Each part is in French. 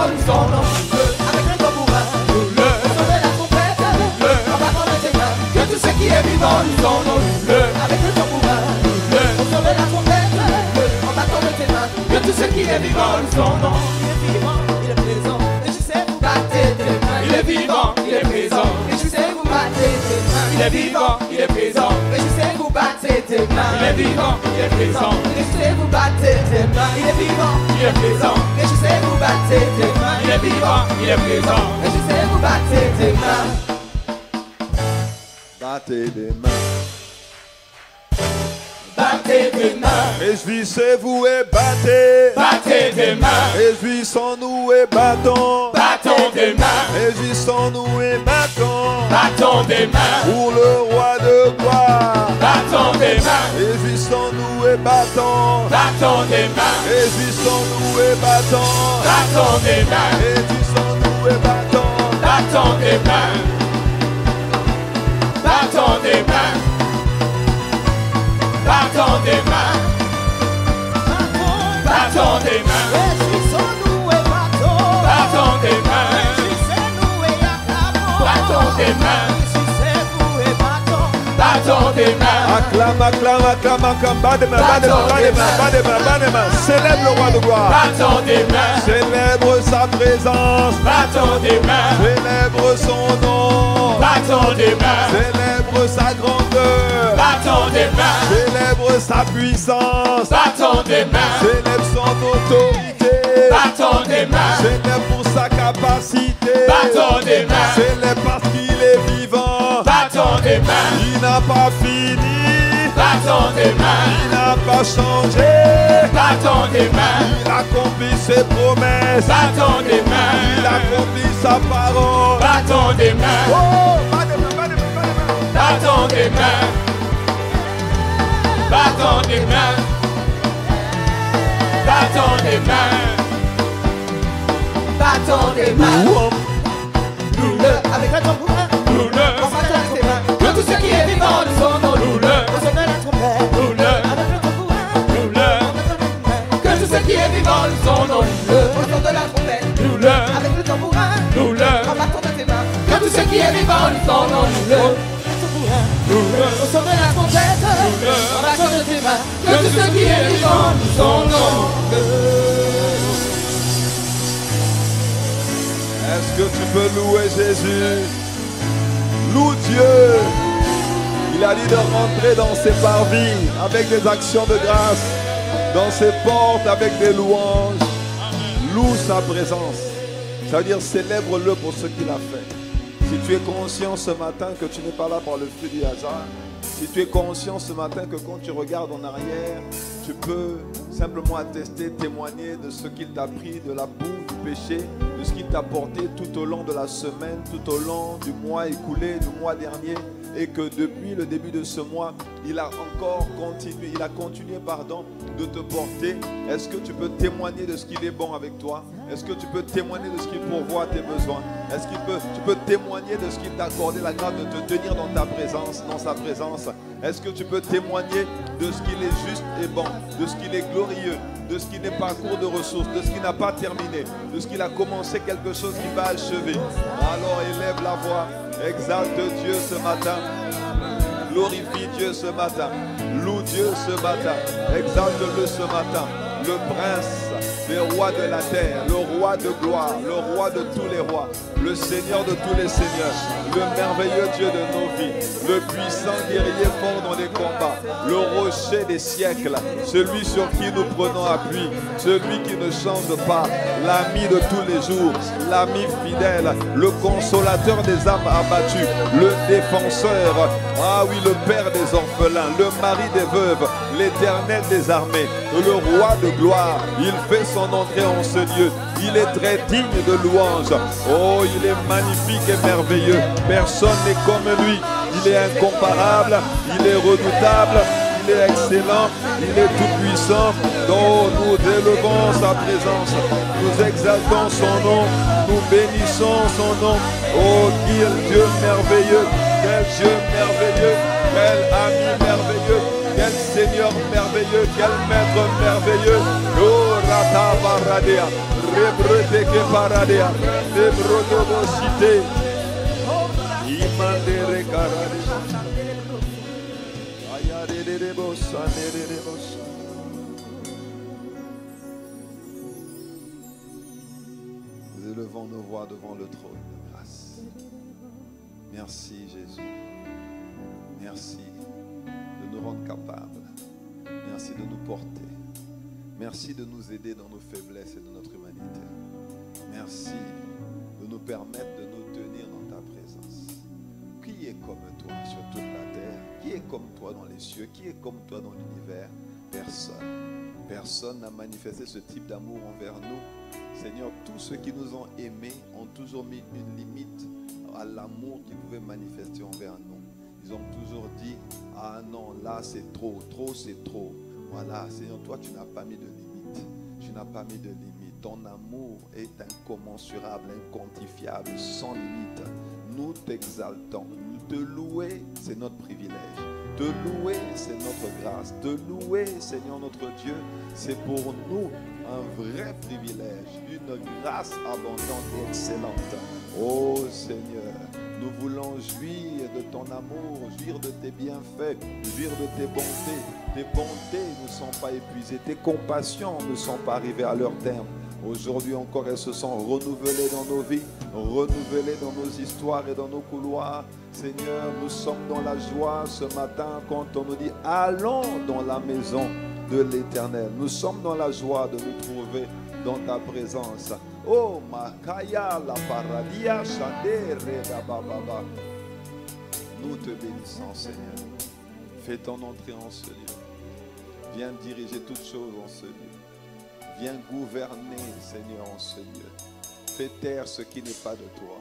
vivant son nom. Avec le tambourin, on sonne la trompette, en battant de tes mains. Que tout ce qui est vivant son nom. Avec le tambourin, on sonne la trompette, en battant de tes mains. Que tout ce qui est vivant son nom. Il est vivant, il est présent, et je sais vous battez tes mains. Il est vivant, il est présent, et je sais vous battez tes mains. Il est vivant, il est présent, et je sais vous battez tes mains. Il est vivant, il est présent, et je sais vous battez tes mains. Il est vivant, il est présent, et je sais vous battez tes mains. Il est vivant, il est présent, et je sais vous battez tes mains. Battez des mains. Battez des mains. Réjouissez-vous et battez. Battez des mains. Réjouissons-nous et battons. Battons des mains. Réjouissons-nous et battons. Battons des mains. Pour le roi de gloire. Battons des mains. Réjouissons-nous et battons. Battons des mains. Réjouissons-nous et battons. Battons des mains. Réjouissons-nous et battons. Battons des mains. Battons des mains. Battons des mains. Battons des mains. Réjouissons-nous et battons. Battons des mains. Réjouissez-nous et acclamons. Battons des mains. Réjouissez-vous et battons. Battons des mains. Acclame, acclame, acclame, acclame. Bat des mains, bat des mains, bat des mains, bat des mains, bat des mains. Célèbre le roi de gloire. Battons des mains. Célèbre sa présence. Battons des mains. Célèbre son nom. Battons des mains. Célèbre sa grandeur. Battons des mains. Célèbre sa puissance. Battons des mains. Célèbre son autorité. Battons des mains. Célèbre pour sa capacité. Battons des mains. Célèbre parce qu'il est vivant. Battons des mains. Il n'a pas fini. Battons des mains. Il n'a pas changé. Battons des mains. Il accomplit ses promesses. Battons des mains. Il accomplit sa parole. Battons des mains. Oh, bat des mains, bat des mains, bat des mains. Battons des mains. Battons des mains. Battons des mains. Battons des mains. Loue-le avec le tambourin. Loue-le en battant tes mains. Que tout ce qui est vivant de son nom. Loue-le. On sonne la trompette. Loue-le. Avec le tambourin. Loue-le. Que tout ce qui est vivant de son nom. Loue-le. Au son de la trompette. Loue-le. Avec le tambourin. Loue-le. En battant de tes mains. Que tout ce qui est vivant de son nom. Loue-le. Loue-le. On sonne la trompette. En battant de tes mains. Que tout ce qui est vivant de son nom. Est-ce que tu peux louer Jésus? Loue Dieu. Il a dit de rentrer dans ses parvis avec des actions de grâce, dans ses portes avec des louanges. Loue sa présence. Ça veut dire célèbre-le pour ce qu'il a fait. Si tu es conscient ce matin que tu n'es pas là par le fruit du hasard, si tu es conscient ce matin que quand tu regardes en arrière, tu peux simplement attester, témoigner de ce qu'il t'a pris, de la boue, du péché, de ce qu'il t'a porté tout au long de la semaine, tout au long du mois écoulé, du mois dernier, et que depuis le début de ce mois, il a encore continué, de te porter. Est-ce que tu peux témoigner de ce qu'il est bon avec toi? Est-ce que tu peux témoigner de ce qu'il pourvoit à tes besoins? Est-ce que tu peux témoigner de ce qu'il t'a accordé la grâce de te tenir dans ta présence, dans sa présence? Est-ce que tu peux témoigner de ce qu'il est juste et bon, de ce qu'il est glorieux, de ce qu'il n'est pas à court de ressources, de ce qu'il n'a pas terminé, de ce qu'il a commencé quelque chose qui va achever? Alors élève la voix, exalte Dieu ce matin, glorifie Dieu ce matin, loue Dieu ce matin, exalte-le ce matin, le prince, le roi de la terre, le roi de gloire, le roi de tous les rois, le Seigneur de tous les seigneurs, le merveilleux Dieu de nos vies, le puissant guerrier fort dans les combats, le rocher des siècles, celui sur qui nous prenons appui, celui qui ne change pas, l'ami de tous les jours, l'ami fidèle, le consolateur des âmes abattues, le défenseur, ah oui, le père des orphelins, le mari des veuves, l'éternel des armées, le roi de gloire. Il fait son entrée en ce lieu. Il est très digne de louange. Oh, il est magnifique et merveilleux. Personne n'est comme lui. Il est incomparable, il est redoutable, il est excellent, il est tout puissant. Oh, nous élevons sa présence, nous exaltons son nom, nous bénissons son nom. Oh, quel Dieu merveilleux, quel Dieu merveilleux, quel ami merveilleux, quel Seigneur merveilleux, quel Maître merveilleux. Oh, Rata Baradea, Rebrete que Paradea, Rebrodobosite, Imandere Carade, Ayade de Bossa, de Bossa. Nous élevons nos voix devant le trône de grâce. Merci Jésus. Merci de nous rendre capables. Merci de nous porter. Merci de nous aider dans nos faiblesses et dans notre humanité. Merci de nous permettre de nous tenir dans ta présence. Qui est comme toi sur toute la terre? Qui est comme toi dans les cieux? Qui est comme toi dans l'univers? Personne. Personne n'a manifesté ce type d'amour envers nous. Seigneur, tous ceux qui nous ont aimés ont toujours mis une limite à l'amour qu'ils pouvaient manifester envers nous. Ils ont toujours dit, ah non, là c'est trop, trop c'est trop. Voilà, Seigneur, toi tu n'as pas mis de limite. Tu n'as pas mis de limite. Ton amour est incommensurable, inquantifiable, sans limite. Nous t'exaltons. Te louer, c'est notre privilège. Te louer, c'est notre grâce. Te louer, Seigneur notre Dieu, c'est pour nous un vrai privilège, une grâce abondante et excellente. Oh Seigneur, nous voulons jouir de ton amour, jouir de tes bienfaits, jouir de tes bontés. Tes bontés ne sont pas épuisées, tes compassions ne sont pas arrivées à leur terme. Aujourd'hui encore, elles se sont renouvelées dans nos vies, renouvelées dans nos histoires et dans nos couloirs. Seigneur, nous sommes dans la joie ce matin quand on nous dit « Allons dans la maison de l'Éternel ». Nous sommes dans la joie de nous trouver dans ta présence. Oh, Makaya, la paradia, Chandere, Baba. Nous te bénissons, Seigneur. Fais ton entrée en ce lieu. Viens diriger toutes choses en ce lieu. Viens gouverner, Seigneur, en ce lieu. Fais taire ce qui n'est pas de toi.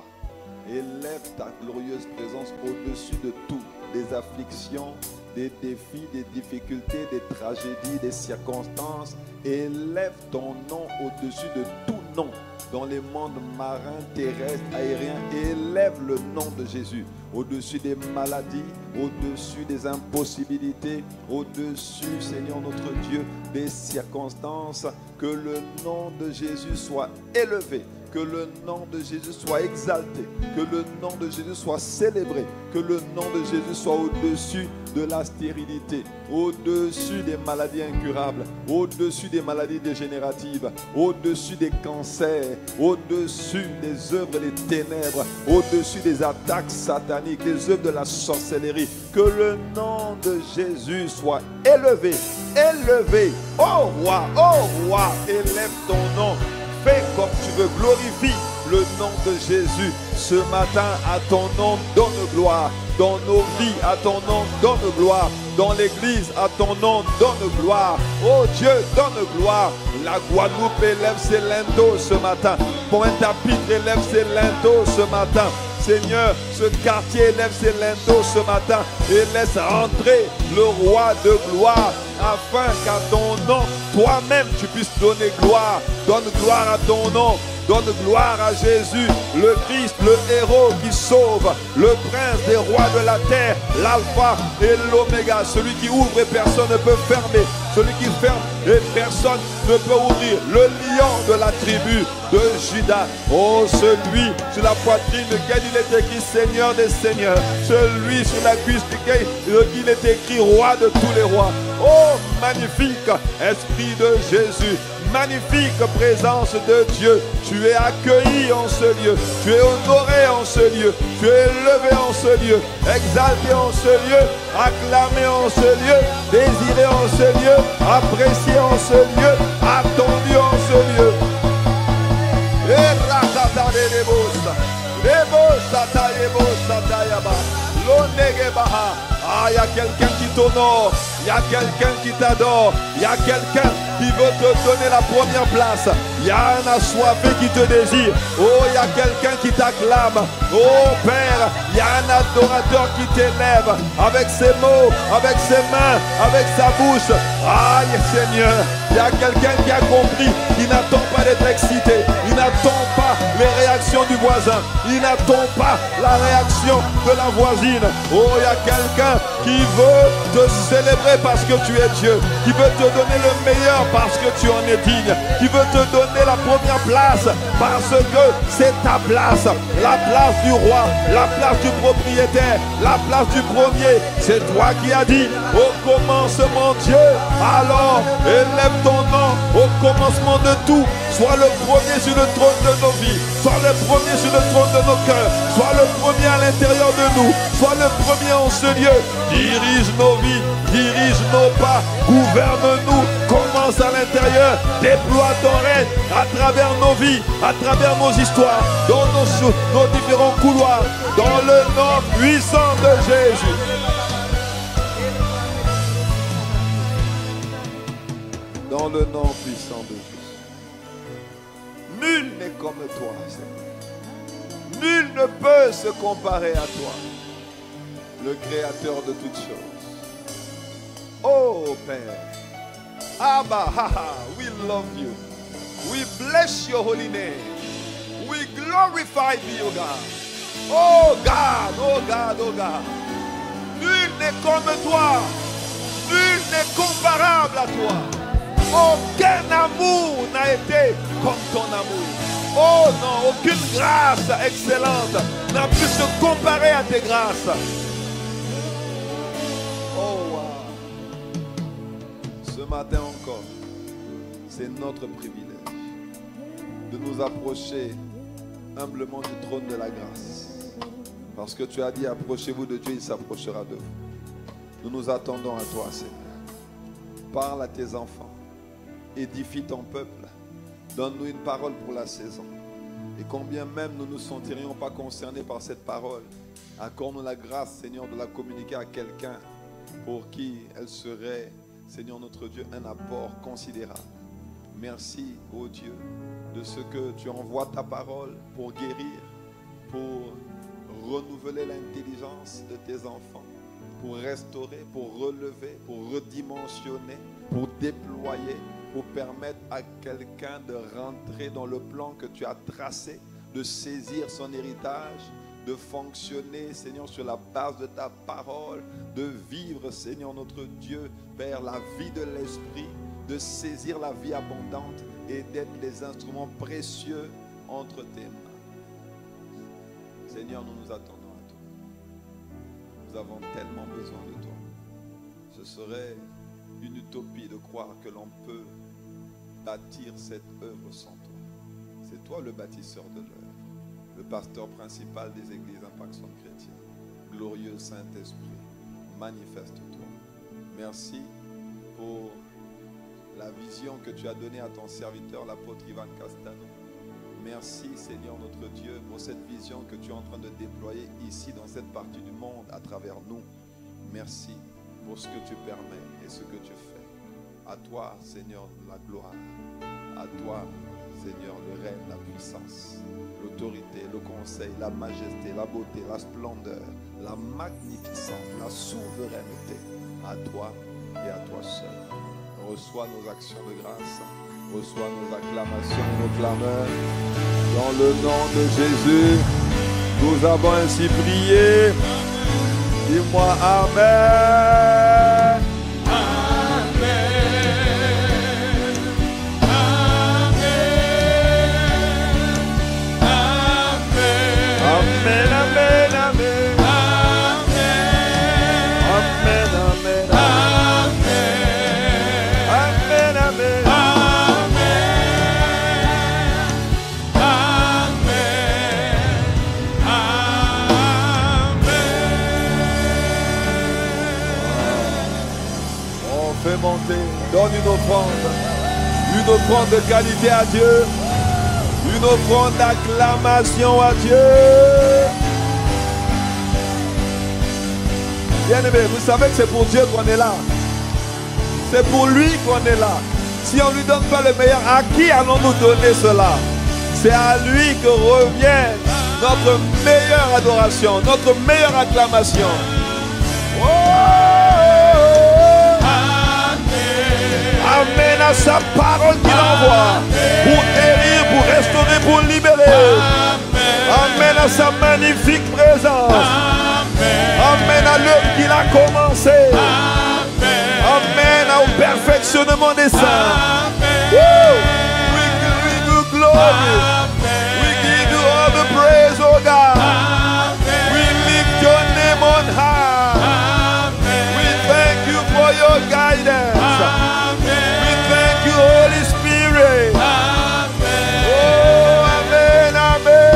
Élève ta glorieuse présence au-dessus de tout. Des afflictions, des défis, des difficultés, des tragédies, des circonstances. Élève ton nom au-dessus de tout nom. Dans les mondes marins, terrestres, aériens, élève le nom de Jésus au-dessus des maladies, au-dessus des impossibilités, au-dessus, Seigneur notre Dieu, des circonstances. Que le nom de Jésus soit élevé, que le nom de Jésus soit exalté, que le nom de Jésus soit célébré, que le nom de Jésus soit au-dessus de la stérilité, au-dessus des maladies incurables, au-dessus des maladies dégénératives, au-dessus des cancers, au-dessus des œuvres des ténèbres, au-dessus des attaques sataniques, des œuvres de la sorcellerie. Que le nom de Jésus soit élevé, élevé. Oh roi, élève ton nom. Fais comme tu veux, glorifie le nom de Jésus. Ce matin, à ton nom, donne gloire. Dans nos vies, à ton nom, donne gloire. Dans l'église, à ton nom, donne gloire. Oh Dieu, donne gloire. La Guadeloupe élève ses linteaux ce matin. Pointe-à-Pitre élève ses linteaux ce matin. Seigneur, ce quartier élève ses linteaux ce matin et laisse rentrer le roi de gloire afin qu'à ton nom, toi-même, tu puisses donner gloire. Donne gloire à ton nom. Donne gloire à Jésus, le Christ, le héros qui sauve, le prince des rois de la terre, l'alpha et l'oméga, celui qui ouvre et personne ne peut fermer, celui qui ferme et personne ne peut ouvrir, le lion de la tribu de Juda. Oh, celui sur la poitrine duquel il est écrit Seigneur des seigneurs, celui sur la cuisse duquel il est écrit roi de tous les rois. Oh, magnifique Esprit de Jésus, magnifique présence de Dieu. Tu es accueilli en ce lieu, tu es honoré en ce lieu, tu es élevé en ce lieu, exalté en ce lieu, acclamé en ce lieu, désiré en ce lieu, apprécié en ce lieu, attendu en ce lieu. Ah, il y a quelqu'un qui t'honore, il y a quelqu'un qui t'adore, il y a quelqu'un qui veut te donner la première place. Il y a un assoiffé qui te désire. Oh, il y a quelqu'un qui t'acclame. Oh Père, il y a un adorateur qui t'élève avec ses mots, avec ses mains, avec sa bouche. Aïe Seigneur, il y a quelqu'un qui a compris, qui n'attend pas d'être excité, il n'attend pas les réactions du voisin. Il n'attend pas la réaction de la voisine. Oh, il y a quelqu'un qui veut te célébrer parce que tu es Dieu, qui veut te donner le meilleur parce que tu en es digne, qui veut te donner la première place parce que c'est ta place, la place du roi, la place du propriétaire, la place du premier. C'est toi qui as dit au commencement Dieu. Alors élève ton nom au commencement de tout. Sois le premier sur le trône de nos vies, sois le premier sur le trône de nos cœurs, sois le premier à l'intérieur de nous, sois le premier en ce lieu. Dirige nos vies, dirige nos pas, gouverne-nous, commence à l'intérieur, déploie ton règne à travers nos vies, à travers nos histoires, dans nos différents couloirs, dans le nom puissant de Jésus. Dans le nom puissant de Jésus. Nul n'est comme toi, Seigneur. Nul ne peut se comparer à toi, le Créateur de toutes choses. Oh Père, Abba, we love you. We bless your holy name. We glorify thee, oh God. Oh God, oh God, oh God. Nul n'est comme toi. Nul n'est comparable à toi. Aucun amour n'a été comme ton amour. Oh non, aucune grâce excellente n'a pu se comparer à tes grâces. Oh wow. Ce matin encore, c'est notre privilège de nous approcher humblement du trône de la grâce. Parce que tu as dit, approchez-vous de Dieu, il s'approchera de vous. Nous nous attendons à toi, Seigneur. Parle à tes enfants. Édifie ton peuple. Donne-nous une parole pour la saison. Et combien même nous ne nous sentirions pas concernés par cette parole, accorde-nous la grâce, Seigneur, de la communiquer à quelqu'un pour qui elle serait, Seigneur notre Dieu, un apport considérable. Merci, ô Dieu, de ce que tu envoies ta parole pour guérir, pour renouveler l'intelligence de tes enfants, pour restaurer, pour relever, pour redimensionner, pour déployer, pour permettre à quelqu'un de rentrer dans le plan que tu as tracé, de saisir son héritage, de fonctionner, Seigneur, sur la base de ta parole, de vivre, Seigneur notre Dieu, Père, la vie de l'Esprit, de saisir la vie abondante et d'être les instruments précieux entre tes mains. Seigneur, nous nous attendons à toi. Nous avons tellement besoin de toi. Ce serait une utopie de croire que l'on peut bâtir cette œuvre sans toi. C'est toi le bâtisseur de l'œuvre, le pasteur principal des églises Impact Chrétien. Glorieux Saint-Esprit, manifeste-toi. Merci pour la vision que tu as donnée à ton serviteur, l'apôtre Ivan Castano. Merci, Seigneur notre Dieu, pour cette vision que tu es en train de déployer ici dans cette partie du monde à travers nous. Merci pour ce que tu permets et ce que tu fais. À toi, Seigneur, la gloire. À toi, Seigneur, le règne, la puissance, l'autorité, le conseil, la majesté, la beauté, la splendeur, la magnificence, la souveraineté. À toi et à toi seul. Reçois nos actions de grâce. Reçois nos acclamations, nos clameurs. Dans le nom de Jésus, nous avons ainsi prié. Dis-moi Amen. Monter. Donne une offrande de qualité à Dieu, une offrande d'acclamation à Dieu. Bien-aimé, vous savez que c'est pour Dieu qu'on est là. C'est pour lui qu'on est là. Si on ne lui donne pas le meilleur, à qui allons-nous donner cela? C'est à lui que revient notre meilleure adoration, notre meilleure acclamation. Oh! Amen à sa parole qu'il envoie pour guérir, pour restaurer, pour libérer. dans sa magnifique présence. Amen à l'œuvre qu'il a commencé. Amen au perfectionnement des saints. We give you glory. We give you all the praise, oh God. We lift your name on high. We thank you for your guidance. We thank you, Holy Spirit. Oh, amen, amen.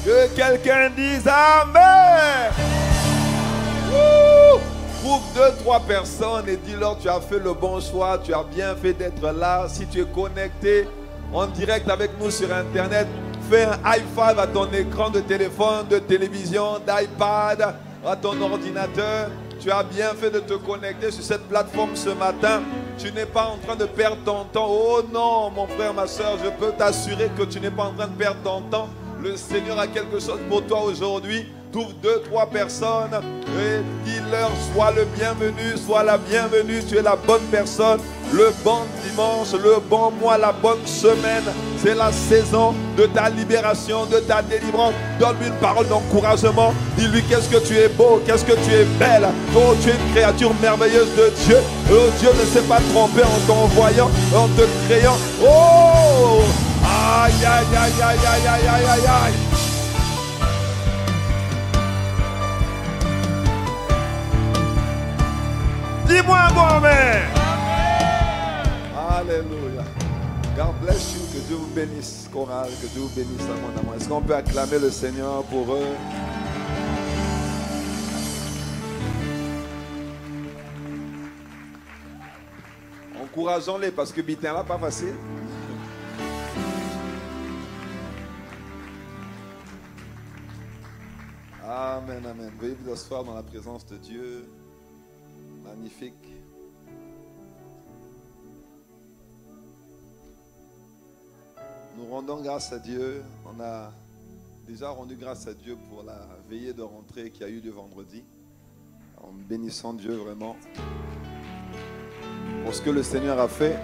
Que quelqu'un dise amen. Wouh! Trouve 2-3 personnes et dis-leur tu as fait le bon choix, tu as bien fait d'être là. Si tu es connecté en direct avec nous sur internet, fais un high five à ton écran de téléphone, de télévision, d'iPad, à ton ordinateur. Tu as bien fait de te connecter sur cette plateforme ce matin. Tu n'es pas en train de perdre ton temps. Oh non, mon frère, ma soeur, je peux t'assurer que tu n'es pas en train de perdre ton temps. Le Seigneur a quelque chose pour toi aujourd'hui. Trouve 2-3 personnes et dis-leur sois le bienvenu, sois la bienvenue. Tu es la bonne personne, le bon dimanche, le bon mois, la bonne semaine. C'est la saison de ta libération, de ta délivrance. Donne-lui une parole d'encouragement. Dis-lui qu'est-ce que tu es beau, qu'est-ce que tu es belle. Oh, tu es une créature merveilleuse de Dieu. Oh, Dieu ne s'est pas trompé en t'envoyant, en te créant. Oh! Aïe, aïe, aïe, aïe, aïe, aïe, aïe, aïe, aïe. Dis-moi un bon amen. Alléluia. God bless you. Que Dieu vous bénisse, chorale. Que Dieu vous bénisse abondamment. Est-ce qu'on peut acclamer le Seigneur pour eux? Encourageons-les parce que Bitin là, pas facile. Amen, amen. Veuillez vous asseoir dans la présence de Dieu. Magnifique. Nous rendons grâce à Dieu. On a déjà rendu grâce à Dieu pour la veillée de rentrée qui a eu lieu vendredi. En bénissant Dieu vraiment pour ce que le Seigneur a fait.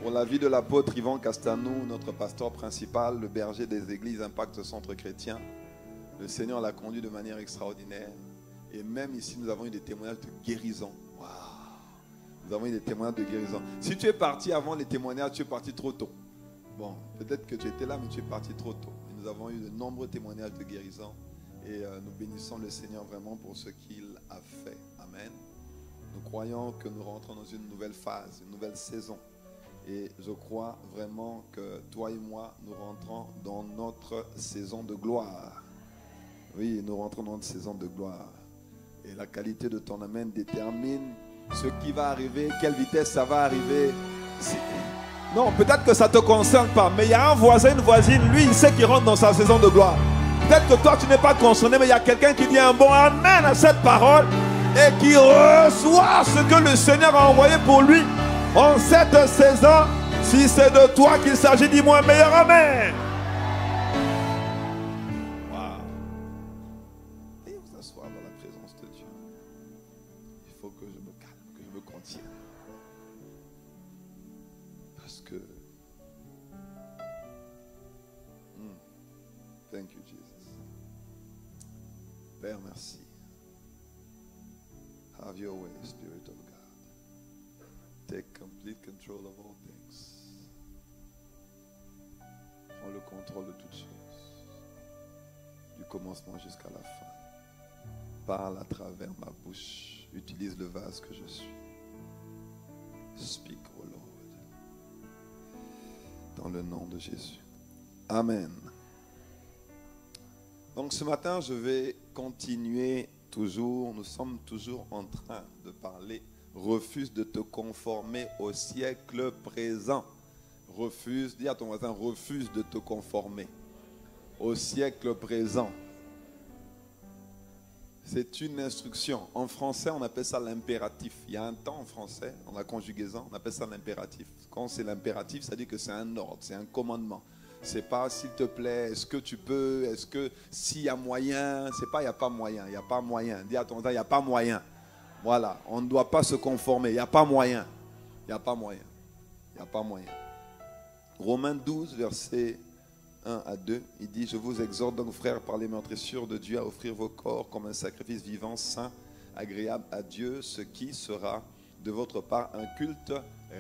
Pour la vie de l'apôtre Yvan Castanou, notre pasteur principal, le berger des églises Impact Centre Chrétien. Le Seigneur l'a conduit de manière extraordinaire. Et même ici, nous avons eu des témoignages de guérison. Wow. Nous avons eu des témoignages de guérison. Si tu es parti avant les témoignages, tu es parti trop tôt. Bon, peut-être que tu étais là, mais tu es parti trop tôt. Et nous avons eu de nombreux témoignages de guérison. Et nous bénissons le Seigneur vraiment pour ce qu'il a fait. Amen. Nous croyons que nous rentrons dans une nouvelle phase, une nouvelle saison. Et je crois vraiment que toi et moi, nous rentrons dans notre saison de gloire. Oui, nous rentrons dans une saison de gloire. Et la qualité de ton amen détermine ce qui va arriver, quelle vitesse ça va arriver. Non, peut-être que ça ne te concerne pas, mais il y a un voisin, une voisine, lui, il sait qu'il rentre dans sa saison de gloire. Peut-être que toi, tu n'es pas concerné, mais il y a quelqu'un qui dit un bon amen à cette parole et qui reçoit ce que le Seigneur a envoyé pour lui en cette saison. Si c'est de toi qu'il s'agit, dis-moi un meilleur amen. Thank you, Jesus. Père, merci. Have your way, Spirit of God. Take complete control of all things. Prends le contrôle de toutes choses, du commencement jusqu'à la fin. Parle à travers ma bouche. Utilise le vase que je suis. Speak, oh Lord. Dans le nom de Jésus. Amen. Donc ce matin, je vais continuer toujours. Nous sommes toujours en train de parler. Refuse de te conformer au siècle présent. Refuse, dis à ton voisin, refuse de te conformer au siècle présent. C'est une instruction. En français, on appelle ça l'impératif. Il y a un temps en français, dans la conjugaison, on appelle ça l'impératif. Quand c'est l'impératif, ça dit que c'est un ordre, c'est un commandement. c'est pas s'il te plaît, est-ce que tu peux, est-ce que s'il y a moyen, c'est pas il n'y a pas moyen, il n'y a pas moyen. Dis à ton temps, il n'y a pas moyen. Voilà, on ne doit pas se conformer, il n'y a pas moyen. Il n'y a pas moyen. Il n'y a pas moyen. Romains 12, versets 1 à 2, il dit, je vous exhorte donc frères par les meurtrissures de Dieu à offrir vos corps comme un sacrifice vivant, saint, agréable à Dieu, ce qui sera de votre part un culte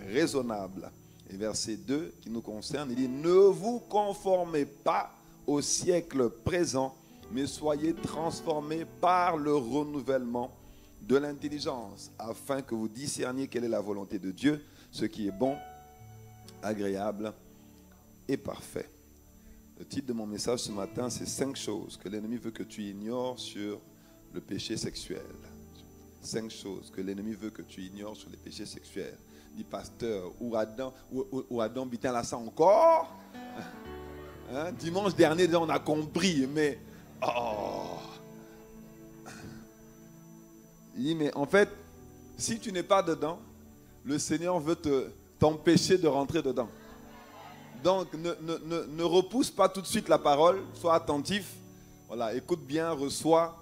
raisonnable. Et verset 2 qui nous concerne, il dit, ne vous conformez pas au siècle présent, mais soyez transformés par le renouvellement de l'intelligence, afin que vous discerniez quelle est la volonté de Dieu, ce qui est bon, agréable et parfait. Le titre de mon message ce matin, c'est 5 choses que l'ennemi veut que tu ignores sur le péché sexuel. 5 choses que l'ennemi veut que tu ignores sur les péchés sexuels. Dit pasteur, ou Adam bitin là ça encore. Hein? Dimanche dernier, on a compris, mais il dit, mais en fait, si tu n'es pas dedans, le Seigneur veut t'empêcher de rentrer dedans. Donc, ne repousse pas tout de suite la parole, sois attentif. Voilà, écoute bien, reçois,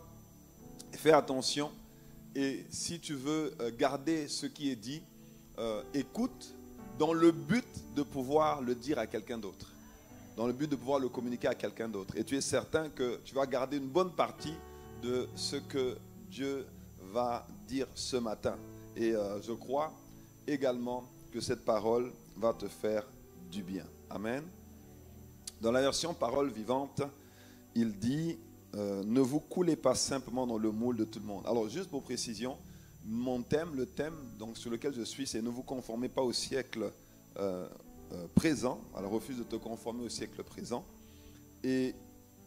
fais attention. Et si tu veux garder ce qui est dit, écoute dans le but de pouvoir le dire à quelqu'un d'autre. Dans le but de pouvoir le communiquer à quelqu'un d'autre. Et tu es certain que tu vas garder une bonne partie de ce que Dieu va dire ce matin. Et je crois également que cette parole va te faire du bien. Amen. Dans la version parole vivante, il dit ne vous coulez pas simplement dans le moule de tout le monde. Alors juste pour précision, mon thème, le thème donc, sur lequel je suis, c'est ne vous conformez pas au siècle présent. Alors refuse de te conformer au siècle présent. Et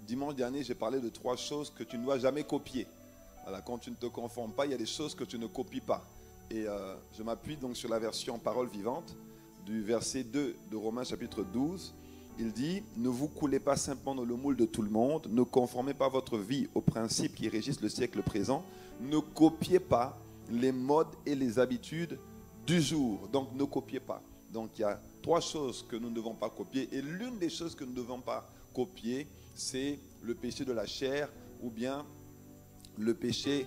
dimanche dernier, j'ai parlé de 3 choses que tu ne dois jamais copier. Voilà, quand tu ne te conformes pas, il y a des choses que tu ne copies pas. Et je m'appuie donc sur la version parole vivante du verset 2 de Romains chapitre 12. Il dit, ne vous coulez pas simplement dans le moule de tout le monde, ne conformez pas votre vie aux principes qui régissent le siècle présent, ne copiez pas les modes et les habitudes du jour. Donc ne copiez pas. Donc il y a 3 choses que nous ne devons pas copier. Et l'une des choses que nous ne devons pas copier, c'est le péché de la chair ou bien le péché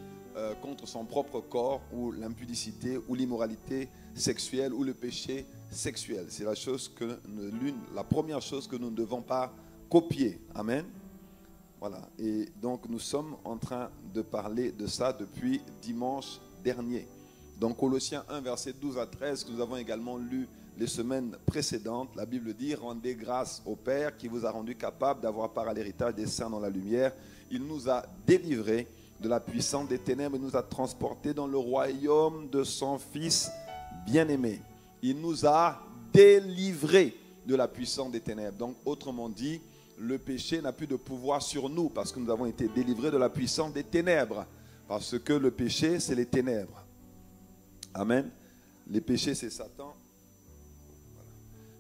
contre son propre corps ou l'impudicité ou l'immoralité sexuelle ou le péché sexuel. C'est la première chose que nous ne devons pas copier. Amen. Voilà. Et donc nous sommes en train de parler de ça depuis dimanche dernier. Dans Colossiens 1, verset 12 à 13, que nous avons également lu les semaines précédentes, la Bible dit, rendez grâce au Père qui vous a rendu capable d'avoir part à l'héritage des saints dans la lumière. Il nous a délivrés de la puissance des ténèbres et nous a transportés dans le royaume de son Fils bien-aimé. Il nous a délivrés de la puissance des ténèbres. Donc, autrement dit, le péché n'a plus de pouvoir sur nous parce que nous avons été délivrés de la puissance des ténèbres. Parce que le péché, c'est les ténèbres. Amen. Les péchés, c'est Satan.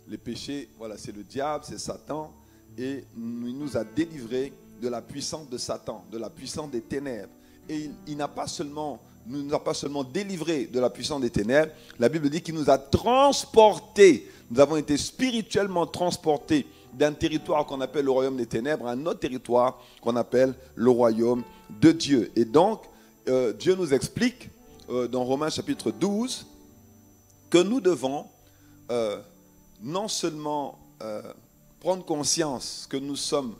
Les péchés, voilà, c'est le diable, c'est Satan. Et il nous a délivrés de la puissance de Satan, de la puissance des ténèbres. Et il n'a pas seulement, nous a pas seulement délivrés de la puissance des ténèbres, la Bible dit qu'il nous a transportés. Nous avons été spirituellement transportés d'un territoire qu'on appelle le royaume des ténèbres à un autre territoire qu'on appelle le royaume de Dieu. Et donc, Dieu nous explique dans Romains chapitre 12 que nous devons non seulement prendre conscience que nous sommes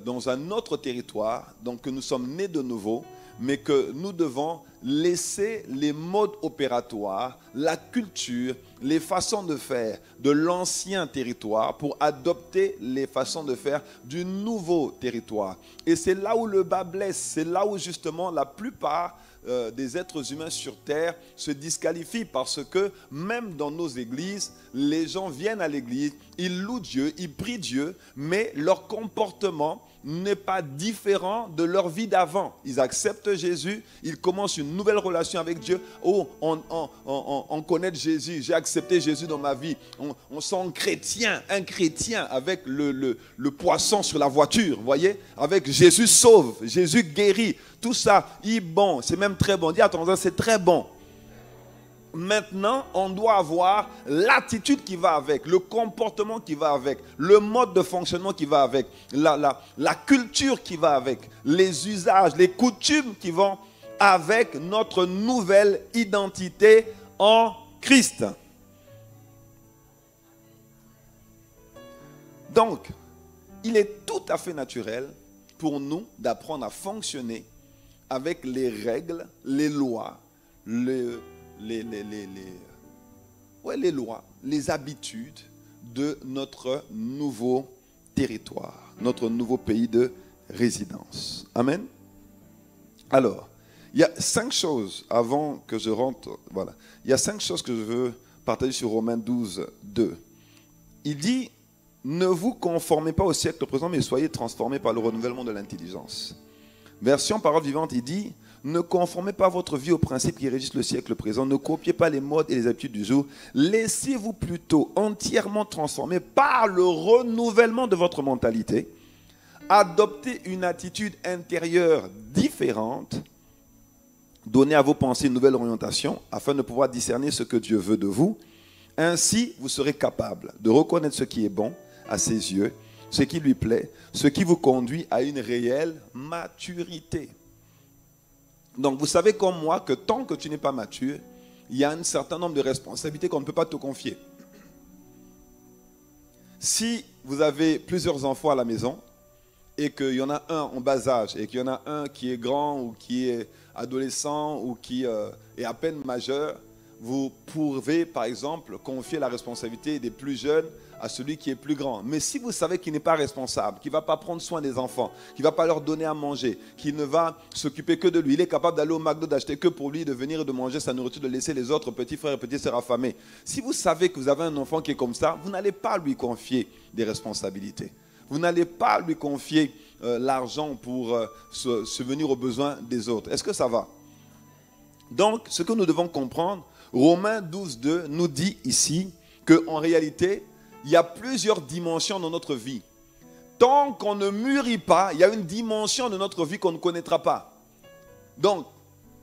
dans un autre territoire, donc que nous sommes nés de nouveau, mais que nous devons laisser les modes opératoires, la culture, les façons de faire de l'ancien territoire pour adopter les façons de faire du nouveau territoire. Et c'est là où le bas blesse, c'est là où justement la plupart des êtres humains sur terre se disqualifient parce que même dans nos églises, les gens viennent à l'église, ils louent Dieu, ils prient Dieu, mais leur comportement n'est pas différent de leur vie d'avant. Ils acceptent Jésus, ils commencent une nouvelle relation avec Dieu. Oh, on connaît Jésus, j'ai accepté Jésus dans ma vie. On sent un chrétien avec le poisson sur la voiture, vous voyez, avec Jésus sauve, Jésus guérit. Tout ça, il est bon, c'est même très bon. Dis à ton voisin, c'est très bon. maintenant, on doit avoir l'attitude qui va avec, le comportement qui va avec, le mode de fonctionnement qui va avec, la culture qui va avec, les usages, les coutumes qui vont avec notre nouvelle identité en Christ. Donc, il est tout à fait naturel pour nous d'apprendre à fonctionner avec les règles, les lois, les lois, les habitudes de notre nouveau territoire, notre nouveau pays de résidence. Amen. Alors, il y a 5 choses avant que je rentre. Voilà. Il y a 5 choses que je veux partager sur Romains 12, 2. Il dit, ne vous conformez pas au siècle présent, mais soyez transformés par le renouvellement de l'intelligence. Version parole vivante, il dit, ne conformez pas votre vie aux principes qui régissent le siècle présent. Ne copiez pas les modes et les habitudes du jour. Laissez-vous plutôt entièrement transformer par le renouvellement de votre mentalité. Adoptez une attitude intérieure différente. Donnez à vos pensées une nouvelle orientation afin de pouvoir discerner ce que Dieu veut de vous. Ainsi, vous serez capable de reconnaître ce qui est bon à ses yeux, ce qui lui plaît, ce qui vous conduit à une réelle maturité. Donc, vous savez comme moi que tant que tu n'es pas mature, il y a un certain nombre de responsabilités qu'on ne peut pas te confier. Si vous avez plusieurs enfants à la maison et qu'il y en a un en bas âge et qu'il y en a un qui est grand ou qui est adolescent ou qui est à peine majeur, vous pouvez par exemple confier la responsabilité des plus jeunes à celui qui est plus grand. Mais si vous savez qu'il n'est pas responsable, qu'il ne va pas prendre soin des enfants, qu'il ne va pas leur donner à manger, qu'il ne va s'occuper que de lui, il est capable d'aller au McDo, d'acheter que pour lui, de venir et de manger sa nourriture, de laisser les autres petits frères et petites sœurs affamés. Si vous savez que vous avez un enfant qui est comme ça, vous n'allez pas lui confier des responsabilités. Vous n'allez pas lui confier l'argent pour subvenir aux besoins des autres. Est-ce que ça va? Donc, ce que nous devons comprendre, Romains 12, 2 nous dit ici qu'en réalité, il y a plusieurs dimensions dans notre vie. Tant qu'on ne mûrit pas, il y a une dimension de notre vie qu'on ne connaîtra pas. Donc,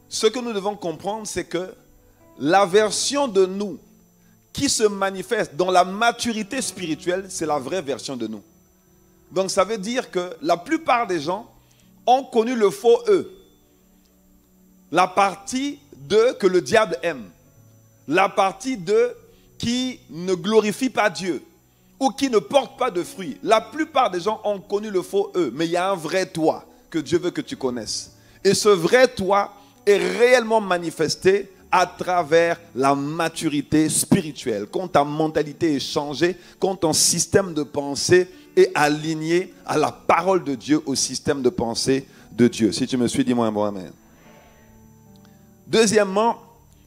ce que nous devons comprendre, c'est que la version de nous qui se manifeste dans la maturité spirituelle, c'est la vraie version de nous. Donc, ça veut dire que la plupart des gens ont connu le faux eux. La partie d'eux que le diable aime. La partie d'eux qui ne glorifie pas Dieu ou qui ne porte pas de fruits. La plupart des gens ont connu le faux eux, mais il y a un vrai toi que Dieu veut que tu connaisses. Et ce vrai toi est réellement manifesté à travers la maturité spirituelle. Quand ta mentalité est changée, quand ton système de pensée est aligné à la parole de Dieu, au système de pensée de Dieu. Si tu me suis, dis-moi un bon amen. Deuxièmement,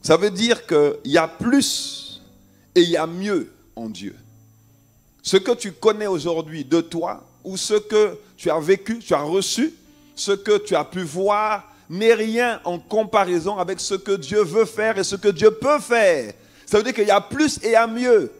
ça veut dire qu'il y a plus et il y a mieux en Dieu. Ce que tu connais aujourd'hui de toi, ou ce que tu as vécu, tu as reçu, ce que tu as pu voir, n'est rien en comparaison avec ce que Dieu veut faire et ce que Dieu peut faire. Ça veut dire qu'il y a plus et il y a mieux.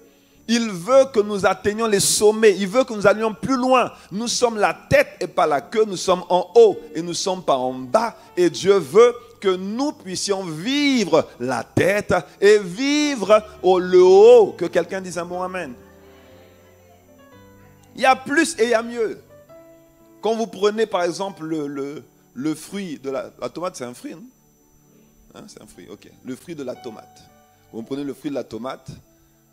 Il veut que nous atteignions les sommets. Il veut que nous allions plus loin. Nous sommes la tête et pas la queue. Nous sommes en haut et nous ne sommes pas en bas. Et Dieu veut que nous puissions vivre la tête et vivre le haut. Que quelqu'un dise un bon amen. Il y a plus et il y a mieux. Quand vous prenez par exemple le fruit de la tomate, c'est un fruit, non? Hein, c'est un fruit, ok. Le fruit de la tomate. Vous prenez le fruit de la tomate.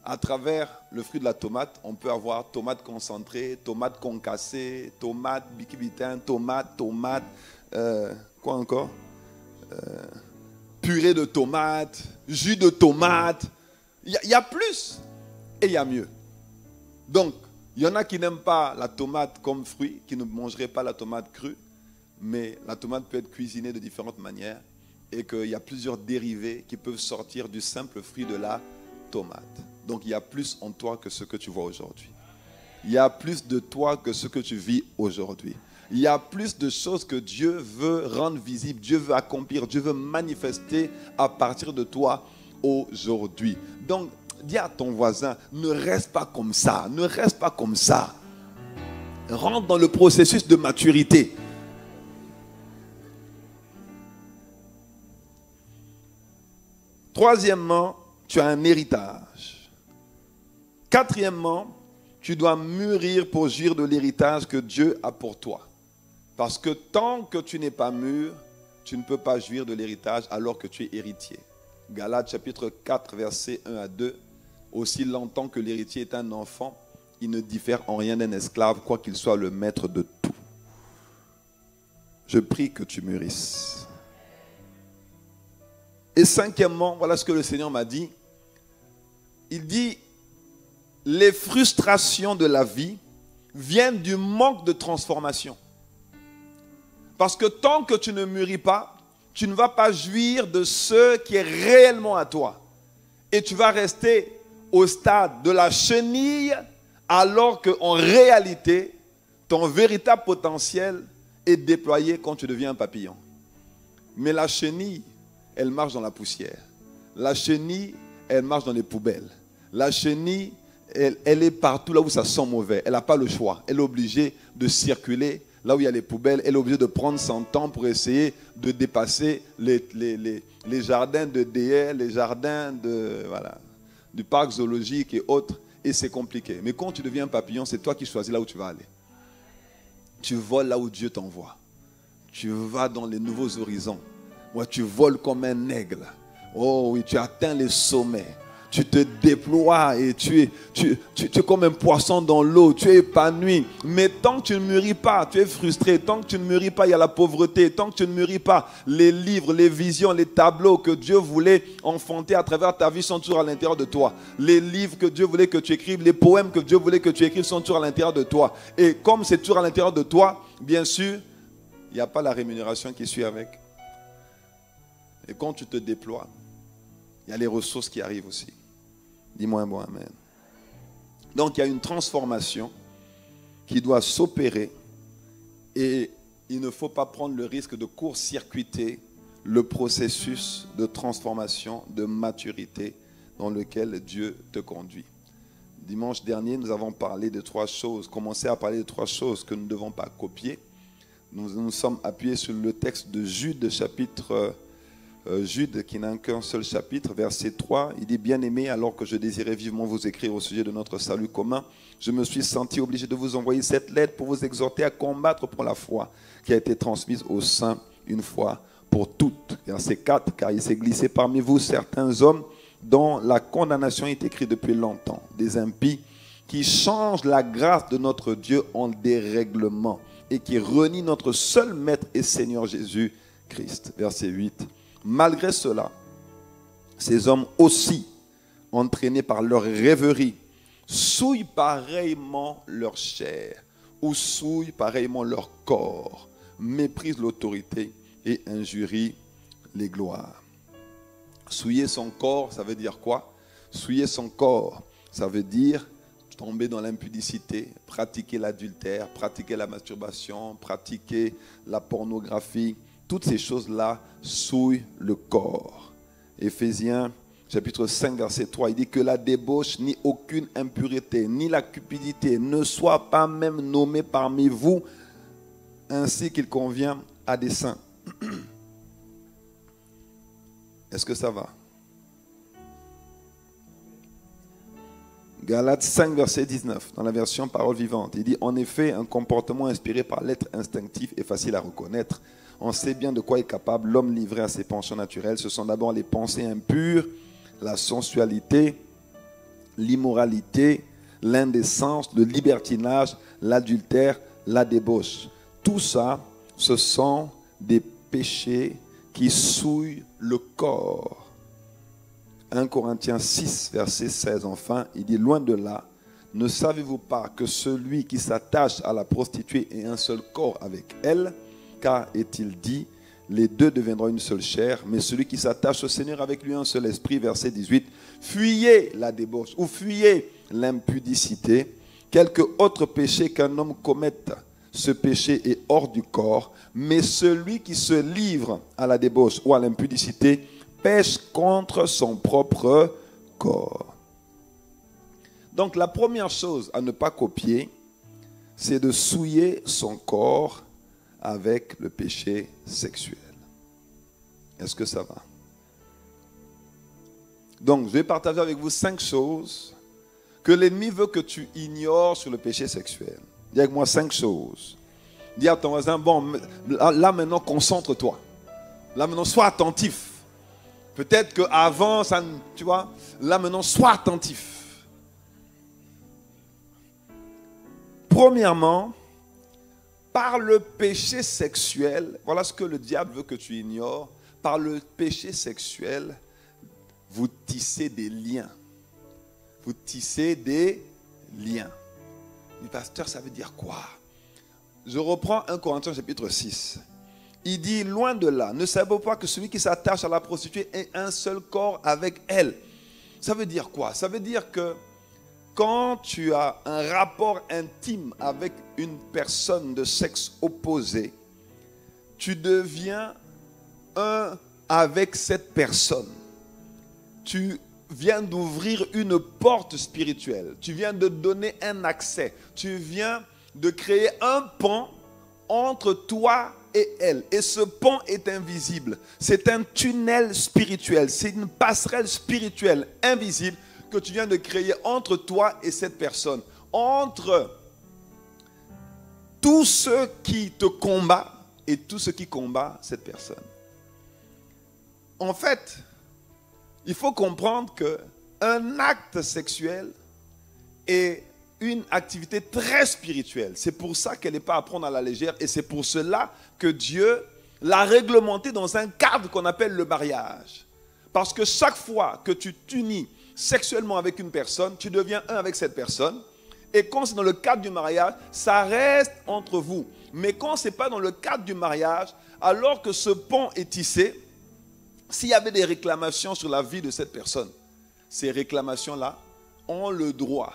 À travers le fruit de la tomate, on peut avoir tomate concentrée, tomate concassée, tomate biquibitin, tomate, quoi encore? Purée de tomate, jus de tomate. Il y a plus et il y a mieux. Donc, il y en a qui n'aiment pas la tomate comme fruit, qui ne mangeraient pas la tomate crue, mais la tomate peut être cuisinée de différentes manières et qu'il y a plusieurs dérivés qui peuvent sortir du simple fruit de la tomate. Donc il y a plus en toi que ce que tu vois aujourd'hui. Il y a plus de toi que ce que tu vis aujourd'hui. Il y a plus de choses que Dieu veut rendre visibles, Dieu veut accomplir, Dieu veut manifester à partir de toi aujourd'hui. Donc, dis à ton voisin, ne reste pas comme ça, ne reste pas comme ça. Rentre dans le processus de maturité. Troisièmement, tu as un héritage. Quatrièmement, tu dois mûrir pour jouir de l'héritage que Dieu a pour toi. Parce que tant que tu n'es pas mûr, tu ne peux pas jouir de l'héritage alors que tu es héritier. Galates chapitre 4, versets 1 à 2. Aussi longtemps que l'héritier est un enfant, il ne diffère en rien d'un esclave, quoiqu'il soit le maître de tout. Je prie que tu mûrisses. Et cinquièmement, voilà ce que le Seigneur m'a dit. Il dit, les frustrations de la vie viennent du manque de transformation. Parce que tant que tu ne mûris pas, tu ne vas pas jouir de ce qui est réellement à toi. Et tu vas rester au stade de la chenille, alors qu'en réalité, ton véritable potentiel est déployé quand tu deviens un papillon. Mais la chenille, elle marche dans la poussière. La chenille, elle marche dans les poubelles. La chenille, elle est partout là où ça sent mauvais. Elle n'a pas le choix. Elle est obligée de circuler là où il y a les poubelles. Elle est obligée de prendre son temps pour essayer de dépasser les jardins de DR, les jardins du parc zoologique et autres. Et c'est compliqué. Mais quand tu deviens un papillon, c'est toi qui choisis là où tu vas aller. Tu voles là où Dieu t'envoie. Tu vas dans les nouveaux horizons. Moi, tu voles comme un aigle. Oh oui, tu atteins les sommets. Tu te déploies et tu es comme un poisson dans l'eau. Tu es épanoui. Mais tant que tu ne mûris pas, tu es frustré. Tant que tu ne mûris pas, il y a la pauvreté. Tant que tu ne mûris pas, les livres, les visions, les tableaux que Dieu voulait enfanter à travers ta vie sont toujours à l'intérieur de toi. Les livres que Dieu voulait que tu écrives, les poèmes que Dieu voulait que tu écrives sont toujours à l'intérieur de toi. Et comme c'est toujours à l'intérieur de toi, bien sûr, il n'y a pas la rémunération qui suit avec. Et quand tu te déploies, il y a les ressources qui arrivent aussi. Dis-moi un bon amen. Donc il y a une transformation qui doit s'opérer et il ne faut pas prendre le risque de court-circuiter le processus de transformation, de maturité dans lequel Dieu te conduit. Dimanche dernier, nous avons parlé de trois choses, commencé à parler de trois choses que nous ne devons pas copier. Nous nous sommes appuyés sur le texte de Jude, chapitre Jude, qui n'a qu'un seul chapitre, verset 3, il dit, bien-aimés, alors que je désirais vivement vous écrire au sujet de notre salut commun, je me suis senti obligé de vous envoyer cette lettre pour vous exhorter à combattre pour la foi qui a été transmise aux saints une fois pour toutes. Verset 4, car il s'est glissé parmi vous certains hommes dont la condamnation est écrite depuis longtemps, des impies qui changent la grâce de notre Dieu en dérèglement et qui renient notre seul Maître et Seigneur Jésus-Christ. Verset 8. Malgré cela, ces hommes aussi, entraînés par leur rêverie, souillent pareillement leur chair ou souillent pareillement leur corps, méprisent l'autorité et injurient les gloires. Souiller son corps, ça veut dire quoi? Souiller son corps, ça veut dire tomber dans l'impudicité, pratiquer l'adultère, pratiquer la masturbation, pratiquer la pornographie. Toutes ces choses-là souillent le corps. Éphésiens chapitre 5, verset 3, il dit que la débauche, ni aucune impureté, ni la cupidité ne soit pas même nommée parmi vous, ainsi qu'il convient à des saints. Est-ce que ça va? Galates 5, verset 19, dans la version parole vivante, il dit, en effet, un comportement inspiré par l'être instinctif est facile à reconnaître. On sait bien de quoi est capable l'homme livré à ses penchants naturels. Ce sont d'abord les pensées impures, la sensualité, l'immoralité, l'indécence, le libertinage, l'adultère, la débauche. Tout ça, ce sont des péchés qui souillent le corps. 1 Corinthiens 6, verset 16, enfin, il dit, loin de là, ne savez-vous pas que celui qui s'attache à la prostituée est un seul corps avec elle? Car est-il dit, les deux deviendront une seule chair, mais celui qui s'attache au Seigneur avec lui un seul esprit, verset 18, fuyez la débauche ou fuyez l'impudicité, quelque autre péché qu'un homme commette. Ce péché est hors du corps, mais celui qui se livre à la débauche ou à l'impudicité pêche contre son propre corps. Donc la première chose à ne pas copier, c'est de souiller son corps avec le péché sexuel. Est-ce que ça va? Donc, je vais partager avec vous 5 choses que l'ennemi veut que tu ignores sur le péché sexuel. Dis avec moi 5 choses. Dis à ton voisin, bon, là maintenant, concentre-toi. Là maintenant, sois attentif. Peut-être qu'avant, ça, tu vois, là maintenant, sois attentif. Premièrement, par le péché sexuel, voilà ce que le diable veut que tu ignores. Par le péché sexuel, vous tissez des liens. Vous tissez des liens. Mais pasteur, ça veut dire quoi? Je reprends 1 Corinthiens chapitre 6. Il dit, loin de là, ne savez-vous pas que celui qui s'attache à la prostituée est un seul corps avec elle? Ça veut dire quoi? Ça veut dire que quand tu as un rapport intime avec une personne de sexe opposé, tu deviens un avec cette personne. Tu viens d'ouvrir une porte spirituelle. Tu viens de donner un accès. Tu viens de créer un pont entre toi et elle. Et ce pont est invisible. C'est un tunnel spirituel. C'est une passerelle spirituelle invisible que tu viens de créer entre toi et cette personne. Entre tous ceux qui te combattent et tous ceux qui combattent cette personne. En fait, il faut comprendre qu'un acte sexuel est une activité très spirituelle. C'est pour ça qu'elle n'est pas à prendre à la légère et c'est pour cela que Dieu l'a réglementé dans un cadre qu'on appelle le mariage. Parce que chaque fois que tu t'unis sexuellement avec une personne, tu deviens un avec cette personne. Et quand c'est dans le cadre du mariage, ça reste entre vous. Mais quand ce n'est pas dans le cadre du mariage, alors que ce pont est tissé, s'il y avait des réclamations sur la vie de cette personne, ces réclamations-là ont le droit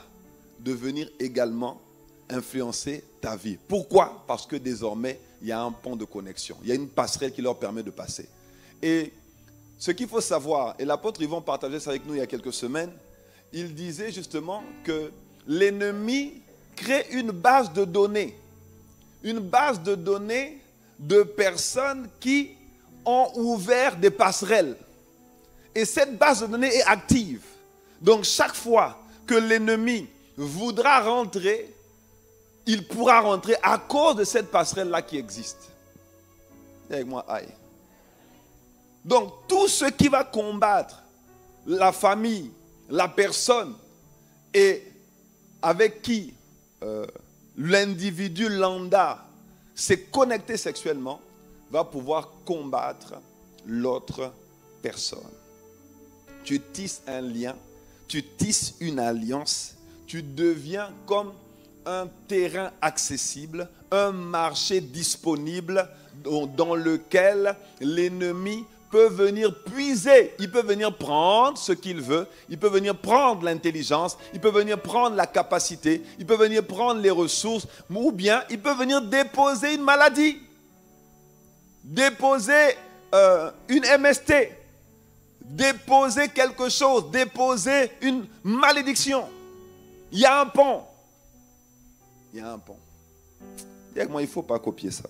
de venir également influencer ta vie. Pourquoi? Parce que désormais, il y a un pont de connexion. Il y a une passerelle qui leur permet de passer. Et ce qu'il faut savoir, et l'apôtre Yvon partageait ça avec nous il y a quelques semaines, il disait justement que l'ennemi crée une base de données. Une base de données de personnes qui ont ouvert des passerelles. Et cette base de données est active. Donc chaque fois que l'ennemi voudra rentrer, il pourra rentrer à cause de cette passerelle-là qui existe. Et avec moi, aïe. Donc tout ce qui va combattre la famille, la personne et avec qui l'individu lambda s'est connecté sexuellement, va pouvoir combattre l'autre personne. Tu tisses un lien, tu tisses une alliance, tu deviens comme un terrain accessible, un marché disponible dans lequel l'ennemi peut venir puiser, il peut venir prendre ce qu'il veut, il peut venir prendre l'intelligence, il peut venir prendre la capacité, il peut venir prendre les ressources, ou bien il peut venir déposer une maladie. Déposer une MST, déposer quelque chose, déposer une malédiction. Il y a un pont. Il y a un pont. Dis avec moi, il ne faut pas copier ça.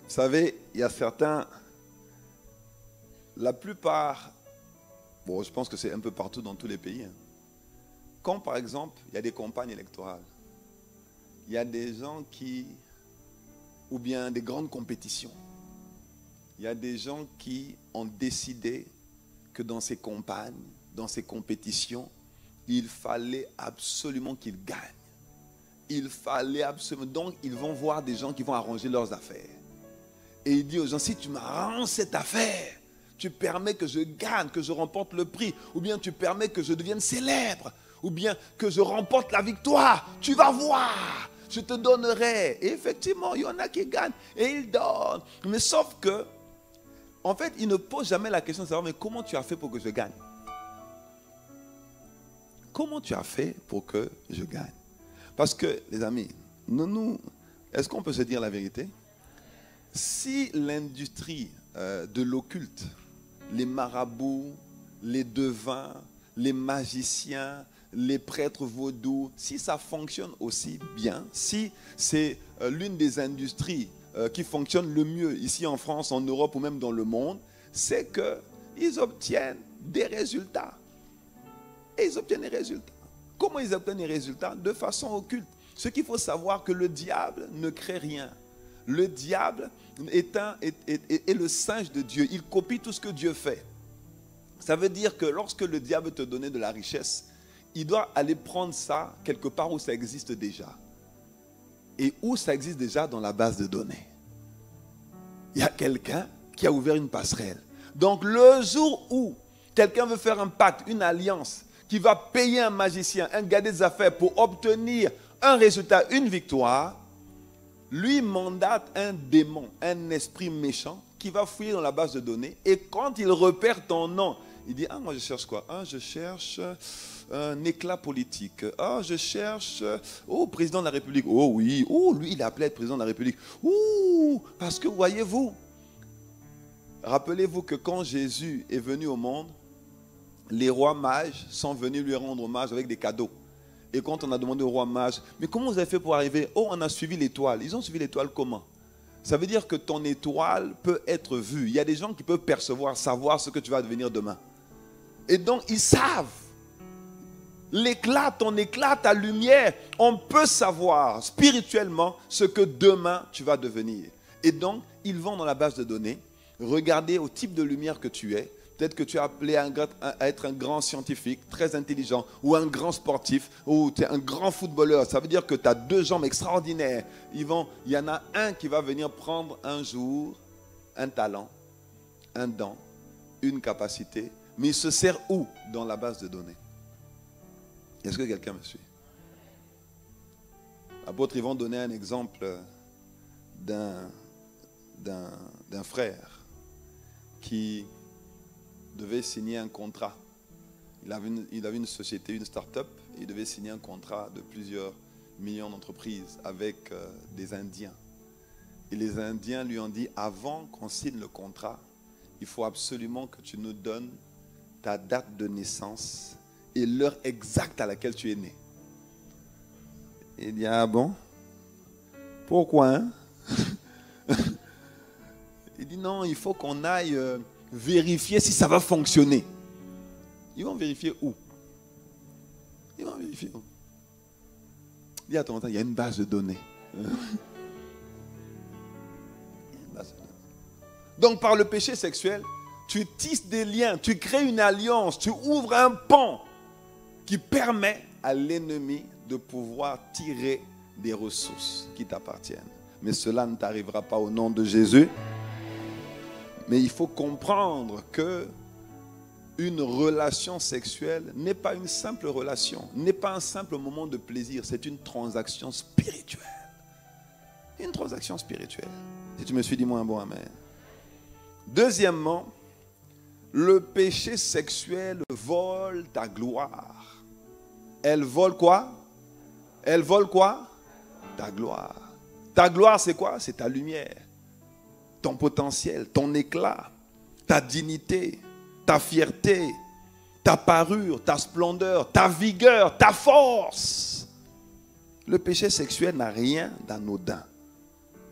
Vous savez, il y a certains, la plupart, bon, je pense que c'est un peu partout dans tous les pays. Hein. Quand, par exemple, il y a des campagnes électorales, il y a des gens qui, ou bien des grandes compétitions, il y a des gens qui ont décidé que dans ces campagnes, dans ces compétitions, il fallait absolument qu'ils gagnent. Il fallait absolument. Donc, ils vont voir des gens qui vont arranger leurs affaires. Et il dit aux gens, si tu m'arranges cette affaire, tu permets que je gagne, que je remporte le prix, ou bien tu permets que je devienne célèbre, ou bien que je remporte la victoire, tu vas voir. Je te donnerai. Et effectivement, il y en a qui gagnent. Et ils donnent. Mais sauf que, en fait, ils ne posent jamais la question de savoir, mais comment tu as fait pour que je gagne? Comment tu as fait pour que je gagne? Parce que, les amis, est-ce qu'on peut se dire la vérité? Si l'industrie de l'occulte, les marabouts, les devins, les magiciens, les prêtres vaudous, si ça fonctionne aussi bien, si c'est l'une des industries qui fonctionnent le mieux ici en France, en Europe ou même dans le monde, c'est qu'ils obtiennent des résultats. Et ils obtiennent des résultats. Comment ils obtiennent des résultats? De façon occulte. Ce qu'il faut savoir, que le diable ne crée rien. Le diable est le singe de Dieu. Il copie tout ce que Dieu fait. Ça veut dire que lorsque le diable te donnait de la richesse, il doit aller prendre ça quelque part où ça existe déjà. Et où ça existe déjà dans la base de données. Il y a quelqu'un qui a ouvert une passerelle. Donc le jour où quelqu'un veut faire un pacte, une alliance, qui va payer un magicien, un gars des affaires pour obtenir un résultat, une victoire, lui mandate un démon, un esprit méchant qui va fouiller dans la base de données. Et quand il repère ton nom, il dit, ah, moi je cherche quoi? Ah, je cherche un éclat politique. Ah, je cherche, président de la République. Oh oui, lui il est appelé à être président de la République. Parce que voyez-vous, rappelez-vous que quand Jésus est venu au monde, les rois mages sont venus lui rendre hommage avec des cadeaux. Et quand on a demandé au roi mage, mais comment vous avez fait pour arriver? Oh, on a suivi l'étoile. Ils ont suivi l'étoile comment? Ça veut dire que ton étoile peut être vue. Il y a des gens qui peuvent percevoir, savoir ce que tu vas devenir demain. Et donc, ils savent. L'éclat, ton éclat, ta lumière, on peut savoir spirituellement ce que demain tu vas devenir. Et donc, ils vont dans la base de données, regarder au type de lumière que tu es. Peut-être que tu es appelé à être un grand scientifique, très intelligent, ou un grand sportif, ou tu es un grand footballeur. Ça veut dire que tu as 2 jambes extraordinaires. Il y en a un qui va venir prendre un jour un talent, un don, une capacité. Mais il se sert où? Dans la base de données. Est-ce que quelqu'un me suit? L'apôtre, ils vont donner un exemple d'un frère qui devait signer un contrat. Il avait une société, une start-up, et il devait signer un contrat de plusieurs millions d'entreprises avec des Indiens. Et les Indiens lui ont dit, avant qu'on signe le contrat, il faut absolument que tu nous donnes ta date de naissance et l'heure exacte à laquelle tu es né. Il dit, ah bon? Pourquoi hein? Il dit, non, il faut qu'on aille vérifier si ça va fonctionner. Ils vont vérifier où? Ils vont vérifier où? Il dit, attends, il y a une base de données. Donc par le péché sexuel, tu tisses des liens, tu crées une alliance, tu ouvres un pont qui permet à l'ennemi de pouvoir tirer des ressources qui t'appartiennent. Mais cela ne t'arrivera pas au nom de Jésus. Mais il faut comprendre que une relation sexuelle n'est pas une simple relation, n'est pas un simple moment de plaisir, c'est une transaction spirituelle. Une transaction spirituelle. Si tu me suis, dis-moi un bon amen. Deuxièmement, le péché sexuel vole ta gloire. Elle vole quoi? Elle vole quoi? Ta gloire. Ta gloire, c'est quoi? C'est ta lumière, ton potentiel, ton éclat, ta dignité, ta fierté, ta parure, ta splendeur, ta vigueur, ta force. Le péché sexuel n'a rien d'anodin.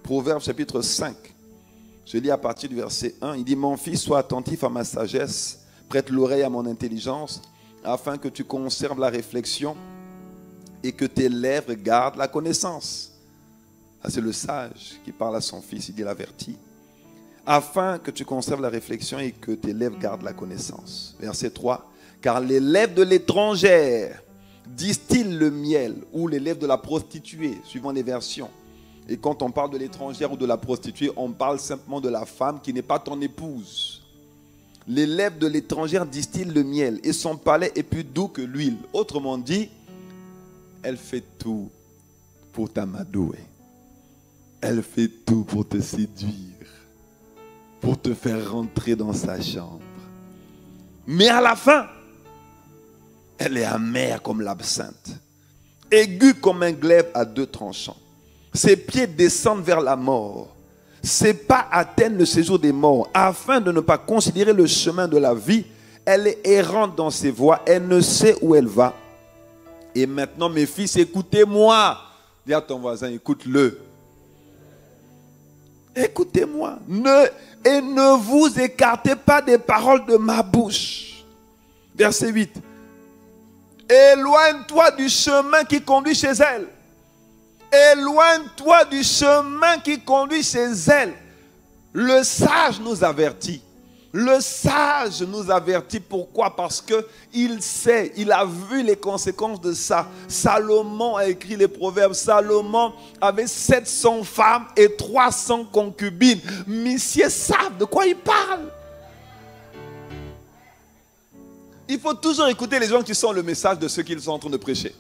Proverbe chapitre 5, je lis à partir du verset 1, il dit, mon fils, sois attentif à ma sagesse, prête l'oreille à mon intelligence, afin que tu conserves la réflexion et que tes lèvres gardent la connaissance. Ah, c'est le sage qui parle à son fils, il dit l'avertit. Afin que tu conserves la réflexion et que tes lèvres gardent la connaissance. Verset 3. Car les lèvres de l'étrangère distillent le miel, ou les lèvres de la prostituée, suivant les versions. Et quand on parle de l'étrangère ou de la prostituée, on parle simplement de la femme qui n'est pas ton épouse. Les lèvres de l'étrangère distillent le miel et son palais est plus doux que l'huile. Autrement dit, elle fait tout pour t'amadouer. Elle fait tout pour te séduire, pour te faire rentrer dans sa chambre. Mais à la fin, elle est amère comme l'absinthe, aiguë comme un glaive à 2 tranchants. Ses pieds descendent vers la mort. Ses pas atteignent le séjour des morts. Afin de ne pas considérer le chemin de la vie, elle est errante dans ses voies. Elle ne sait où elle va. Et maintenant, mes fils, écoutez-moi. Dis à ton voisin, écoute-le. Écoutez-moi. Et ne vous écartez pas des paroles de ma bouche. Verset 8. Éloigne-toi du chemin qui conduit chez elle. Éloigne-toi du chemin qui conduit chez elle. Le sage nous avertit. Le sage nous avertit. Pourquoi? Parce qu'il sait, il a vu les conséquences de ça. Salomon a écrit les proverbes. Salomon avait 700 femmes et 300 concubines. Messieurs savent de quoi il parle. Il faut toujours écouter les gens qui sont le message de ce qu'ils sont en train de prêcher.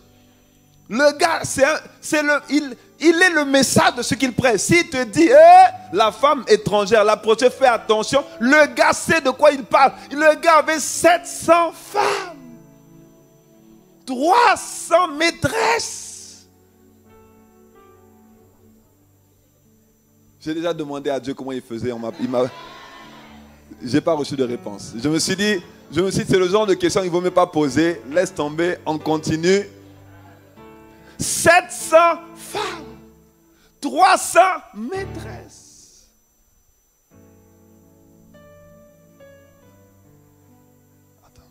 Le gars, il est le message de ce qu'il prêche. S'il te dit, la femme étrangère, la prostituée, fais attention, le gars sait de quoi il parle. Le gars avait 700 femmes, 300 maîtresses. J'ai déjà demandé à Dieu comment il faisait. J'ai pas reçu de réponse. Je me suis dit, c'est le genre de question qu'il ne vaut même pas poser. Laisse tomber, on continue. 700 femmes, 300 maîtresses. Attends.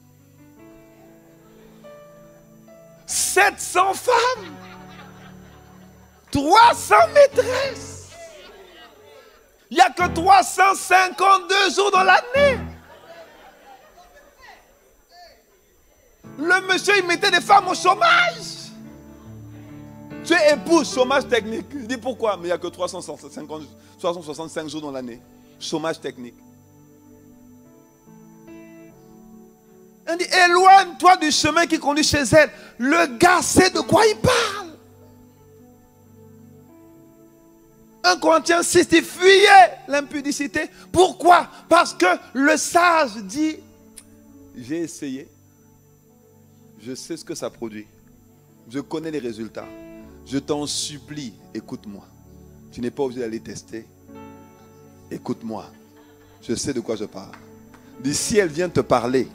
700 femmes, 300 maîtresses. Il n'y a que 352 jours dans l'année. Le monsieur, il mettait des femmes au chômage. Tu es épouse, chômage technique. Je dis pourquoi? Mais il n'y a que 365 jours dans l'année. Chômage technique. On dit, éloigne-toi du chemin qui conduit chez elle. Le gars sait de quoi il parle. 1 Corinthiens 6 dit, fuyez l'impudicité. Pourquoi? Parce que le sage dit, j'ai essayé. Je sais ce que ça produit. Je connais les résultats. Je t'en supplie, écoute-moi. Tu n'es pas obligé d'aller tester. Écoute-moi. Je sais de quoi je parle. Dis, si elle vient te parler,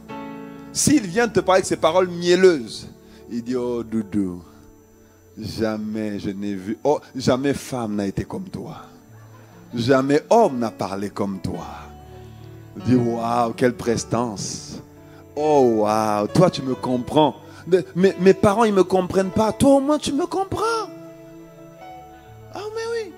s'il vient te parler avec ses paroles mielleuses, il dit, oh doudou, jamais je n'ai vu, oh, jamais femme n'a été comme toi. Jamais homme n'a parlé comme toi. Il dit, waouh, quelle prestance. Oh waouh, toi tu me comprends. Mes parents, ils ne me comprennent pas. Toi, au moins, tu me comprends. Ah, mais oui.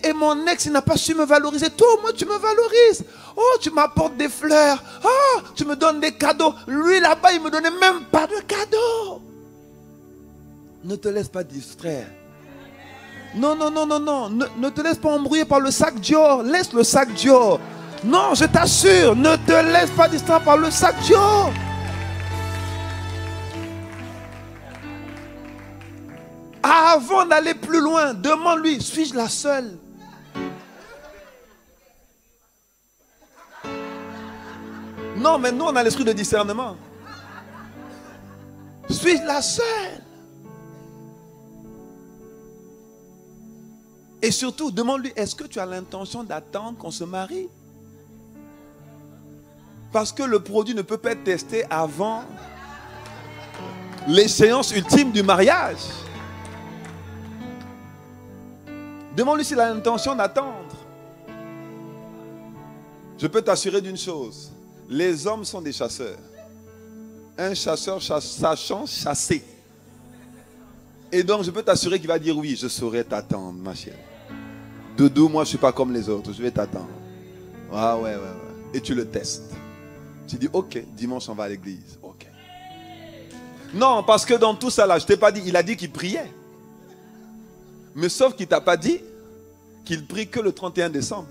Et mon ex, il n'a pas su me valoriser. Toi, au moins, tu me valorises. Oh, tu m'apportes des fleurs. Oh, tu me donnes des cadeaux. Lui, là-bas, il ne me donnait même pas de cadeaux. Ne te laisse pas distraire. Non. Ne te laisse pas embrouiller par le sac Dior. Laisse le sac Dior. Non, je t'assure, ne te laisse pas distraire par le sac Dior. Avant d'aller plus loin, demande-lui, suis-je la seule? Non, mais nous, on a l'esprit de discernement. Suis-je la seule? Et surtout, demande-lui, est-ce que tu as l'intention d'attendre qu'on se marie? Parce que le produit ne peut pas être testé avant l'échéance ultime du mariage. Demande-lui s'il a l'intention d'attendre. Je peux t'assurer d'une chose. Les hommes sont des chasseurs. Un chasseur sachant chasser. Et donc je peux t'assurer qu'il va dire oui, je saurais t'attendre, ma chérie. Doudou, moi je ne suis pas comme les autres, je vais t'attendre. Ah ouais. Et tu le testes. Tu dis ok, dimanche on va à l'église. Ok. Non, parce que dans tout ça là, je ne t'ai pas dit, il a dit qu'il priait. Mais sauf qu'il ne t'a pas dit qu'il prie que le 31 décembre.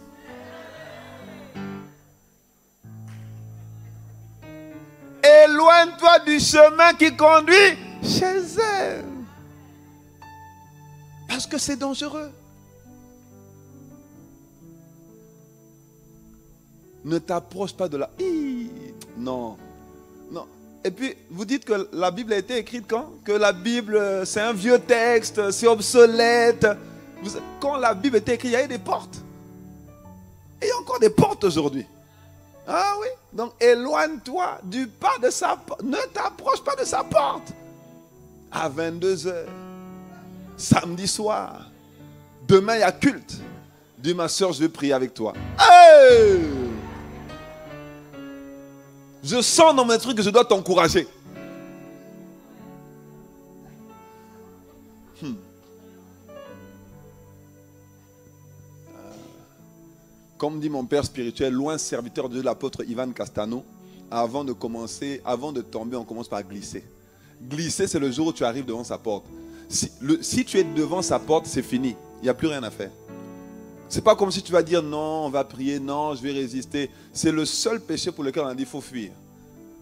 Éloigne-toi du chemin qui conduit chez elle. Parce que c'est dangereux. Ne t'approche pas de la... Non. Et puis, vous dites que la Bible a été écrite quand? Que la Bible, c'est un vieux texte, c'est obsolète. Quand la Bible était écrite, il y avait des portes. Et il y a encore des portes aujourd'hui. Ah oui? Donc, éloigne-toi du pas de sa porte. Ne t'approche pas de sa porte. À 22h, samedi soir, demain il y a culte. Dis, ma soeur, je vais prier avec toi. Hey! Je sens dans mes trucs que je dois t'encourager. Comme dit mon père spirituel, loin serviteur de l'apôtre Ivan Castano, avant de tomber, on commence par glisser. Glisser, c'est le jour où tu arrives devant sa porte. Si tu es devant sa porte, c'est fini. Il n'y a plus rien à faire. C'est pas comme si tu vas dire non, on va prier, non, je vais résister. C'est le seul péché pour lequel on a dit qu'il faut fuir.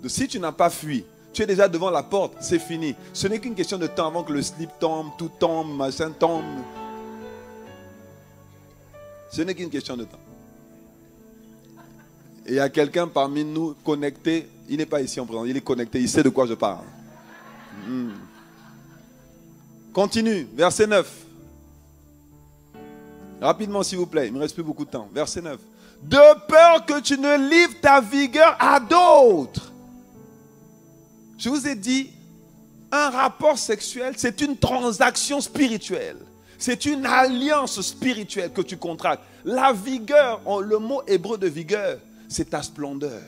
Donc, si tu n'as pas fui, tu es déjà devant la porte, c'est fini. Ce n'est qu'une question de temps avant que le slip tombe, tout tombe, machin tombe. Ce n'est qu'une question de temps. Et il y a quelqu'un parmi nous connecté, il n'est pas ici en présence, il est connecté, il sait de quoi je parle. Continue, verset 9. Rapidement s'il vous plaît, il ne me reste plus beaucoup de temps. Verset 9. De peur que tu ne livres ta vigueur à d'autres. Je vous ai dit, un rapport sexuel, c'est une transaction spirituelle. C'est une alliance spirituelle que tu contractes. La vigueur, le mot hébreu de vigueur, c'est ta splendeur,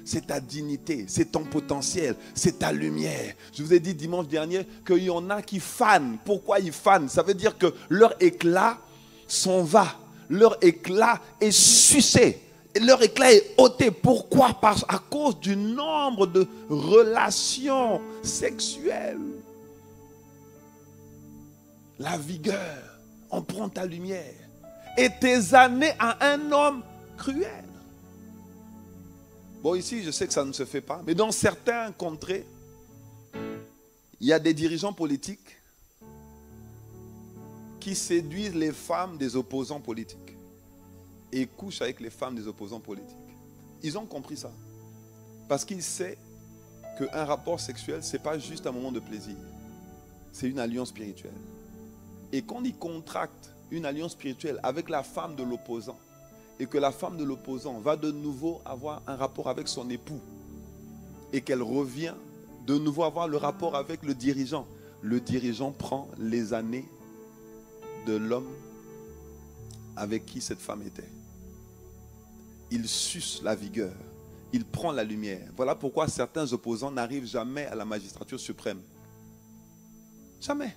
c'est ta dignité, c'est ton potentiel, c'est ta lumière. Je vous ai dit dimanche dernier qu'il y en a qui fanent. Pourquoi ils fanent? Ça veut dire que leur éclat s'en va. Leur éclat est sucé. Et leur éclat est ôté. Pourquoi? À cause du nombre de relations sexuelles. La vigueur, on prend ta lumière. Et tes années à un homme cruel. Bon, ici, je sais que ça ne se fait pas. Mais dans certains contrées, il y a des dirigeants politiques qui séduisent les femmes des opposants politiques et couchent avec les femmes des opposants politiques. Ils ont compris ça. Parce qu'ils savent qu'un rapport sexuel, ce n'est pas juste un moment de plaisir. C'est une alliance spirituelle. Et quand ils contractent une alliance spirituelle avec la femme de l'opposant, et que la femme de l'opposant va de nouveau avoir un rapport avec son époux, et qu'elle revient de nouveau avoir le rapport avec le dirigeant prend les années de l'homme avec qui cette femme était. Il suce la vigueur, il prend la lumière. Voilà pourquoi certains opposants n'arrivent jamais à la magistrature suprême. Jamais.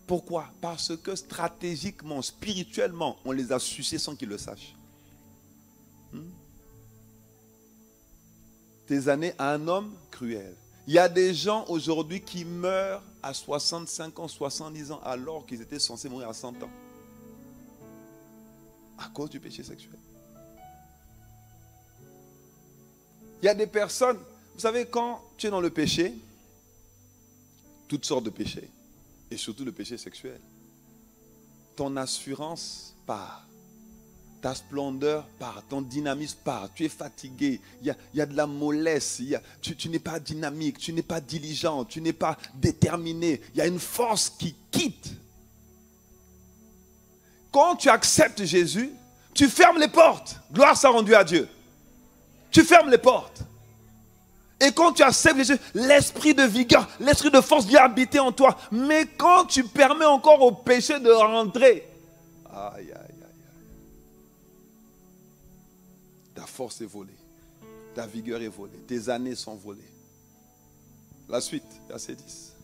Pourquoi? Parce que stratégiquement, spirituellement, on les a sucés sans qu'ils le sachent. Tes années à un homme cruel. Il y a des gens aujourd'hui qui meurent à 65 ans, 70 ans, alors qu'ils étaient censés mourir à 100 ans. À cause du péché sexuel. Il y a des personnes, vous savez, quand tu es dans le péché, toutes sortes de péchés, et surtout le péché sexuel, ton assurance part. Ta splendeur part, ton dynamisme part, tu es fatigué, il y a de la mollesse, tu n'es pas dynamique, tu n'es pas diligent, tu n'es pas déterminé, il y a une force qui quitte. Quand tu acceptes Jésus, tu fermes les portes, gloire soit rendue à Dieu. Tu fermes les portes. Et quand tu acceptes Jésus, l'esprit de vigueur, l'esprit de force vient habiter en toi. Mais quand tu permets encore au péché de rentrer, aïe, aïe, aïe. Ta force est volée, ta vigueur est volée, tes années sont volées. La suite, verset 10.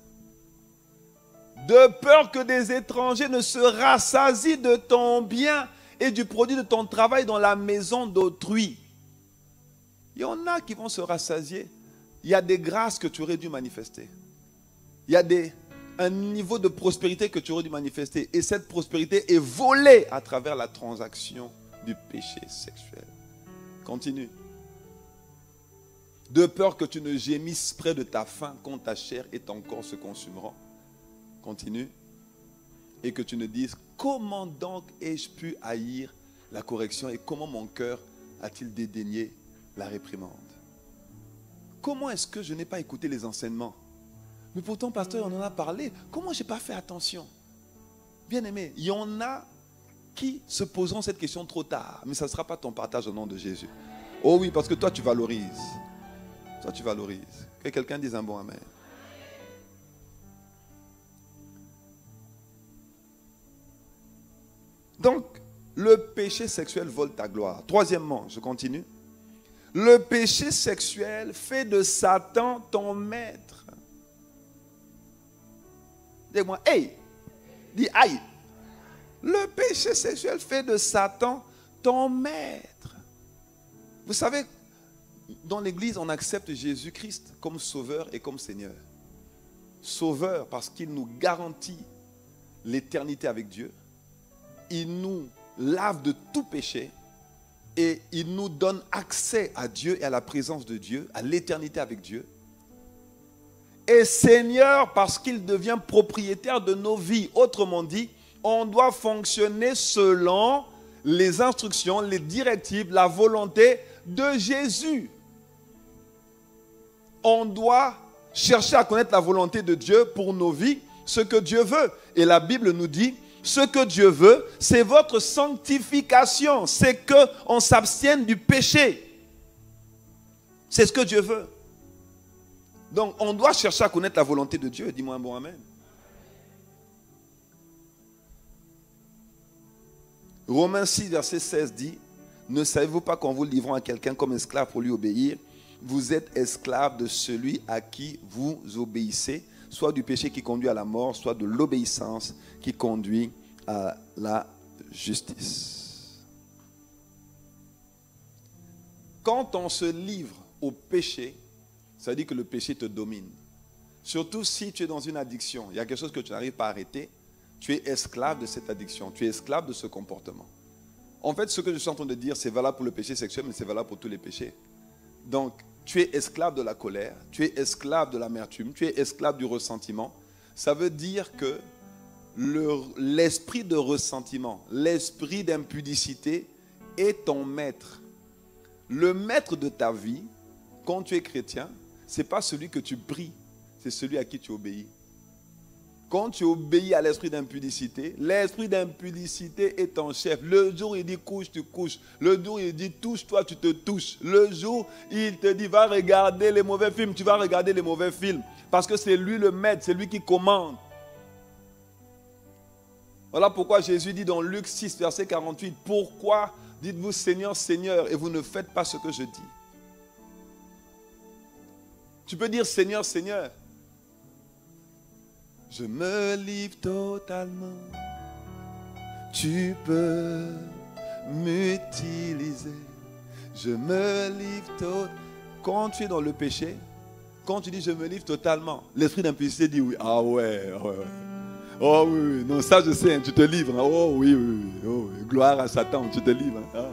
De peur que des étrangers ne se rassasient de ton bien et du produit de ton travail dans la maison d'autrui. Il y en a qui vont se rassasier. Il y a des grâces que tu aurais dû manifester. Il y a un niveau de prospérité que tu aurais dû manifester. Et cette prospérité est volée à travers la transaction du péché sexuel. Continue. De peur que tu ne gémisses près de ta faim quand ta chair et ton corps se consumeront. Continue. Et que tu ne dises, comment donc ai-je pu haïr la correction et comment mon cœur a-t-il dédaigné la réprimande? Comment est-ce que je n'ai pas écouté les enseignements? Mais pourtant, pasteur, on en a parlé. Comment je n'ai pas fait attention? Bien aimé, il y en a qui se poseront cette question trop tard. Mais ça ne sera pas ton partage au nom de Jésus. Oh oui, parce que toi, tu valorises. Toi, tu valorises. Que quelqu'un dise un bon amen. Donc, Le péché sexuel vole ta gloire. Troisièmement, je continue. Le péché sexuel fait de Satan ton maître. Dis-moi, hey, dis aïe. Le péché sexuel fait de Satan ton maître. Vous savez, dans l'église, on accepte Jésus-Christ comme sauveur et comme Seigneur. Sauveur parce qu'il nous garantit l'éternité avec Dieu. Il nous lave de tout péché et il nous donne accès à Dieu et à la présence de Dieu, à l'éternité avec Dieu. Et Seigneur parce qu'il devient propriétaire de nos vies. Autrement dit, on doit fonctionner selon les instructions, les directives, la volonté de Jésus. On doit chercher à connaître la volonté de Dieu pour nos vies, ce que Dieu veut. Et la Bible nous dit, ce que Dieu veut, c'est votre sanctification. C'est qu'on s'abstienne du péché. C'est ce que Dieu veut. Donc, on doit chercher à connaître la volonté de Dieu. Dis-moi un bon amen. Romains 6, verset 16 dit, ne savez-vous pas qu'en vous livrant à quelqu'un comme esclave pour lui obéir, vous êtes esclave de celui à qui vous obéissez, soit du péché qui conduit à la mort, soit de l'obéissance qui conduit à la justice. Quand on se livre au péché, ça veut dire que le péché te domine. Surtout si tu es dans une addiction, il y a quelque chose que tu n'arrives pas à arrêter, tu es esclave de cette addiction, tu es esclave de ce comportement. En fait, ce que je suis en train de dire, c'est valable pour le péché sexuel, mais c'est valable pour tous les péchés. Donc, tu es esclave de la colère, tu es esclave de l'amertume, tu es esclave du ressentiment. Ça veut dire que l'esprit de ressentiment, l'esprit d'impudicité est ton maître. Le maître de ta vie, quand tu es chrétien, ce n'est pas celui que tu pries, c'est celui à qui tu obéis. Quand tu obéis à l'esprit d'impudicité est ton chef. Le jour où il dit couche, tu couches. Le jour où il dit touche-toi, tu te touches. Le jour où il te dit va regarder les mauvais films, tu vas regarder les mauvais films. Parce que c'est lui le maître, c'est lui qui commande. Voilà pourquoi Jésus dit dans Luc 6, verset 48, pourquoi dites-vous Seigneur, Seigneur, et vous ne faites pas ce que je dis? Tu peux dire Seigneur, Seigneur. Je me livre totalement. Tu peux m'utiliser. Je me livre totalement. Quand tu es dans le péché, quand tu dis je me livre totalement, l'esprit d'impudicité dit oui. Ah ouais, ouais. Oh oui, oui. Non, ça je sais, hein, tu te livres. Hein. Oh oui, oui, oui. Oh, gloire à Satan, tu te livres. Hein. Ah.